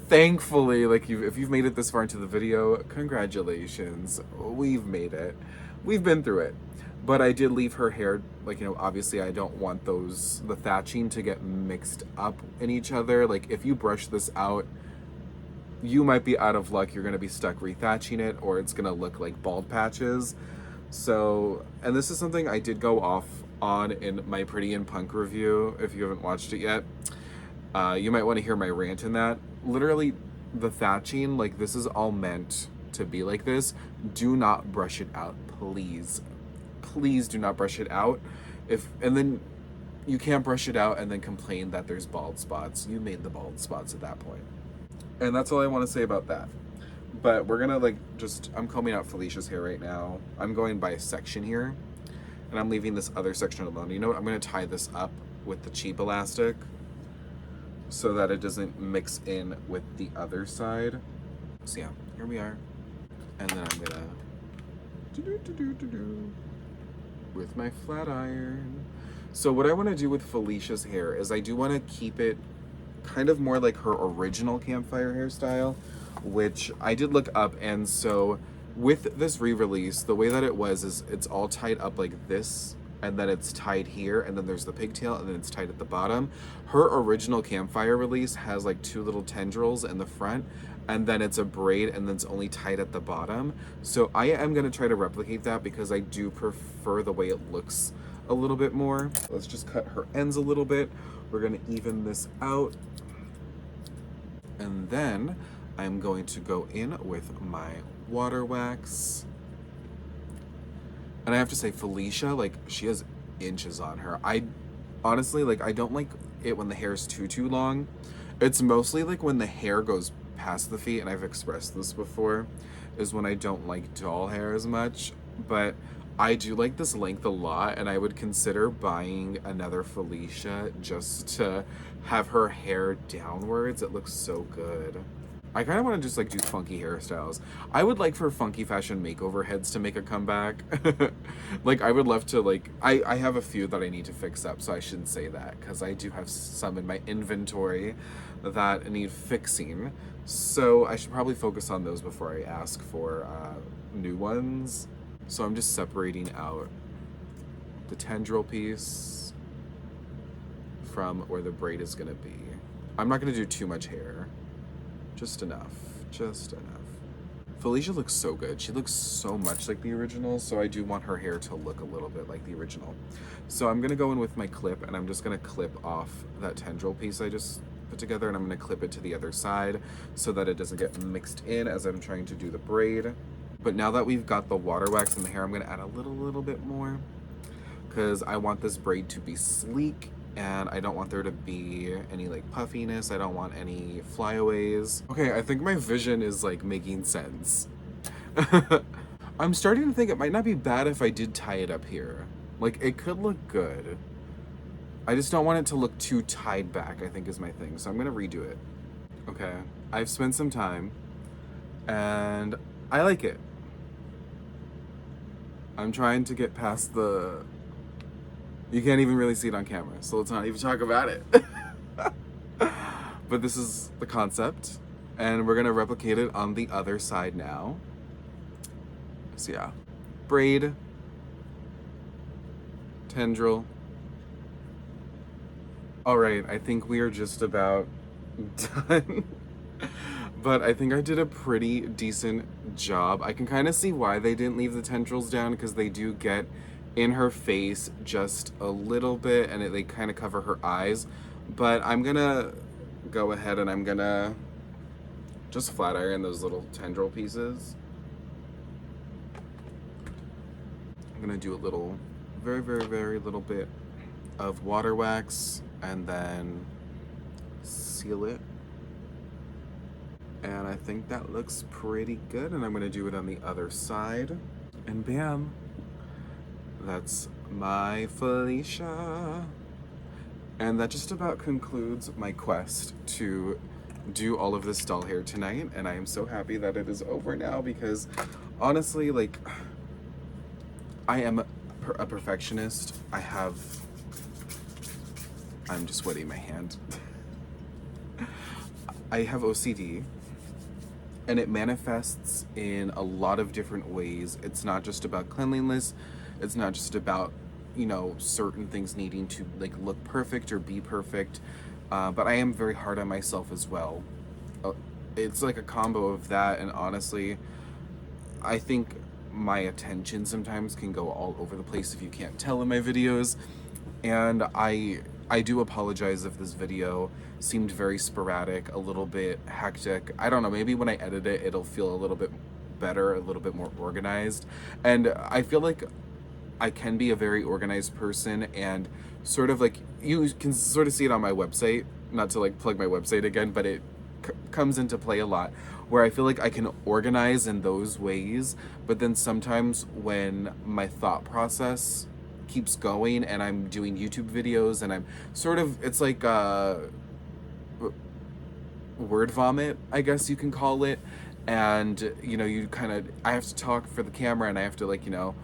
Thankfully, like if you've made it this far into the video, congratulations. We've made it. We've been through it. But I did leave her hair, like, you know, obviously I don't want the thatching to get mixed up in each other. Like if you brush this out, you might be out of luck. You're gonna be stuck rethatching it, or it's gonna look like bald patches. So, and this is something I did go off on in my Pretty and Punk review. If you haven't watched it yet, you might want to hear my rant in that. Literally, the thatching, like this is all meant to be like this. Do not brush it out, please. Please do not brush it out. And then you can't brush it out and then complain that there's bald spots. You made the bald spots at that point. And that's all I want to say about that. But we're gonna I'm combing out Felicia's hair right now. I'm going by section here, and I'm leaving this other section alone. You know what? I'm gonna tie this up with the cheap elastic so that it doesn't mix in with the other side. So yeah, here we are. And then I'm gonna with my flat iron. So what I want to do with Felicia's hair is I do want to keep it kind of more like her original campfire hairstyle, which I did look up. And so with this re-release, the way that it was is it's all tied up like this, and then it's tied here, and then there's the pigtail, and then it's tied at the bottom. Her original campfire release has like 2 little tendrils in the front, and then it's a braid, and then it's only tied at the bottom. So I am gonna try to replicate that because I do prefer the way it looks a little bit more. Let's just cut her ends a little bit. We're gonna even this out. And then I'm going to go in with my water wax. And I have to say, Felicia, like, she has inches on her. I honestly, like, I don't like it when the hair is too long. It's mostly like when the hair goes past the feet, and I've expressed this before, is when I don't like doll hair as much. But I do like this length a lot, and I would consider buying another Felicia just to have her hair downwards. It looks so good. I kind of want to just like do funky hairstyles. I would like for funky fashion makeover heads to make a comeback. Like I would love to like, I have a few that I need to fix up, so I shouldn't say that because I do have some in my inventory that need fixing. So I should probably focus on those before I ask for new ones. So I'm just separating out the tendril piece from where the braid is gonna be. I'm not gonna do too much hair, just enough, just enough. Felicia looks so good. She looks so much like the original, so I do want her hair to look a little bit like the original. So I'm gonna go in with my clip, and I'm just gonna clip off that tendril piece I just put together, and I'm gonna clip it to the other side so that it doesn't get mixed in as I'm trying to do the braid. But now that we've got the water wax in the hair, I'm gonna add a little bit more because I want this braid to be sleek, and I don't want there to be any like puffiness. I don't want any flyaways. Okay, I think my vision is like making sense. I'm starting to think it might not be bad if I did tie it up here. Like, it could look good. I just don't want it to look too tied back, I think is my thing. So I'm gonna redo it. Okay, I've spent some time and I like it. I'm trying to get past the... You can't even really see it on camera, so let's not even talk about it. But this is the concept, and we're gonna replicate it on the other side now. So yeah, braid, tendril. All right, I think we are just about done. But I think I did a pretty decent job. I can kind of see why they didn't leave the tendrils down, because they do get in her face just a little bit, and they kind of cover her eyes. But I'm gonna go ahead and I'm gonna just flat iron those little tendril pieces. I'm gonna do a little, very little bit of water wax and then seal it. And I think that looks pretty good, and I'm gonna do it on the other side. And bam, that's my Felicia. And that just about concludes my quest to do all of this doll hair tonight, and I am so happy that it is over now, because honestly, like, I am a perfectionist. I'm just wetting my hand. I have OCD, and it manifests in a lot of different ways. It's not just about cleanliness. It's not just about, you know, certain things needing to like look perfect or be perfect. But I am very hard on myself as well. It's like a combo of that, and honestly, I think my attention sometimes can go all over the place if you can't tell in my videos. And I do apologize if this video seemed very sporadic, a little bit hectic. I don't know, maybe when I edit it, it'll feel a little bit better, a little bit more organized. And I feel like I can be a very organized person, and sort of like, you can sort of see it on my website, not to like plug my website again, but it comes into play a lot, where I feel like I can organize in those ways, but then sometimes when my thought process keeps going and I'm doing YouTube videos and I'm sort of, it's like word vomit, I guess you can call it. And, you know, you kind of, I have to talk for the camera, and I have to, like, you know,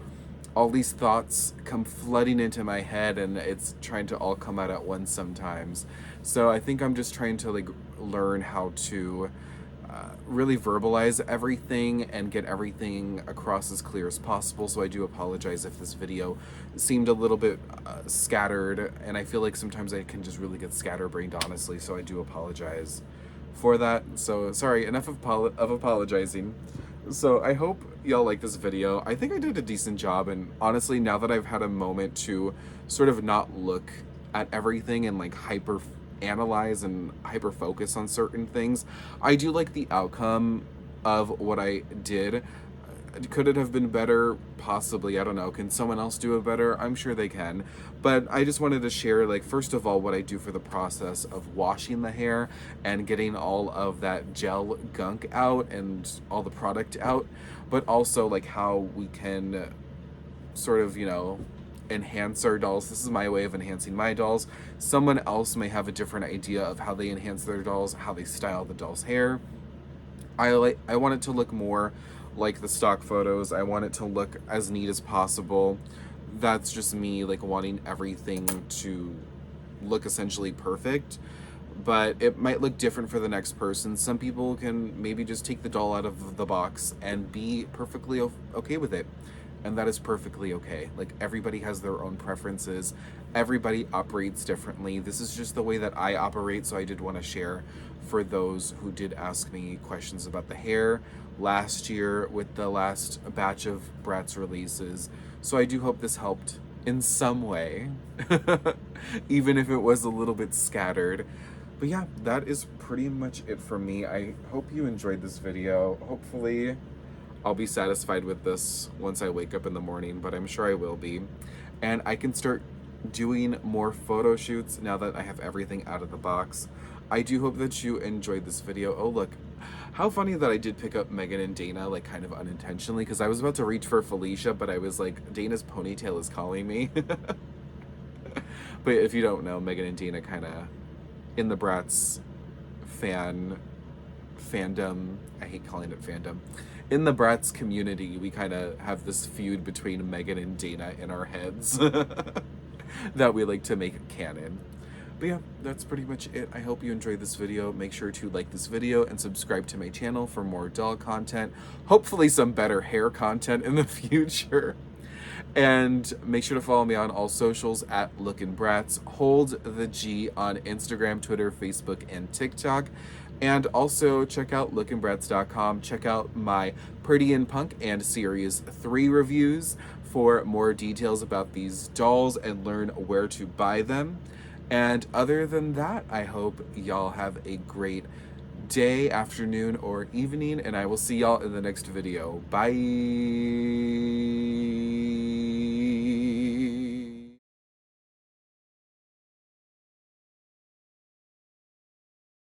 all these thoughts come flooding into my head, and it's trying to all come out at once sometimes. So I think I'm just trying to like learn how to really verbalize everything and get everything across as clear as possible. So I do apologize if this video seemed a little bit scattered, and I feel like sometimes I can just really get scatterbrained, honestly, so I do apologize for that. So sorry, enough of apologizing. So I hope y'all like this video. I think I did a decent job, and honestly, now that I've had a moment to sort of not look at everything and like hyper analyze and hyper focus on certain things, I do like the outcome of what I did. Could it have been better? Possibly. I don't know. Can someone else do it better? I'm sure they can. But I just wanted to share, like, first of all, what I do for the process of washing the hair and getting all of that gel gunk out and all the product out, but also like how we can sort of, you know, enhance our dolls. This is my way of enhancing my dolls. Someone else may have a different idea of how they enhance their dolls, how they style the doll's hair. I want it to look more like the stock photos. I want it to look as neat as possible. That's just me, like, wanting everything to look essentially perfect, but it might look different for the next person. Some people can maybe just take the doll out of the box and be perfectly okay with it. And that is perfectly okay. Like, everybody has their own preferences. Everybody operates differently. This is just the way that I operate, so I did want to share for those who did ask me questions about the hair last year with the last batch of Bratz releases. So I do hope this helped in some way, even if it was a little bit scattered. But yeah, that is pretty much it for me. I hope you enjoyed this video. Hopefully I'll be satisfied with this once I wake up in the morning, but I'm sure I will be. And I can start doing more photo shoots now that I have everything out of the box. I do hope that you enjoyed this video. Oh, look. How funny that I did pick up Meygan and Dana, like, kind of unintentionally, because I was about to reach for Felicia, but I was like, Dana's ponytail is calling me. But if you don't know, Meygan and Dana kind of, in the Bratz fandom, I hate calling it fandom, in the Bratz community, we kind of have this feud between Meygan and Dana in our heads that we like to make canon. But yeah, that's pretty much it. I hope you enjoyed this video. Make sure to like this video and subscribe to my channel for more doll content. Hopefully some better hair content in the future. And make sure to follow me on all socials at Lookin' Bratz. Hold the G on Instagram, Twitter, Facebook, and TikTok. And also check out lookinbratz.com. Check out my Pretty in Punk and Series 3 reviews for more details about these dolls and learn where to buy them. And other than that, I hope y'all have a great day, afternoon, or evening, and I will see y'all in the next video. Bye!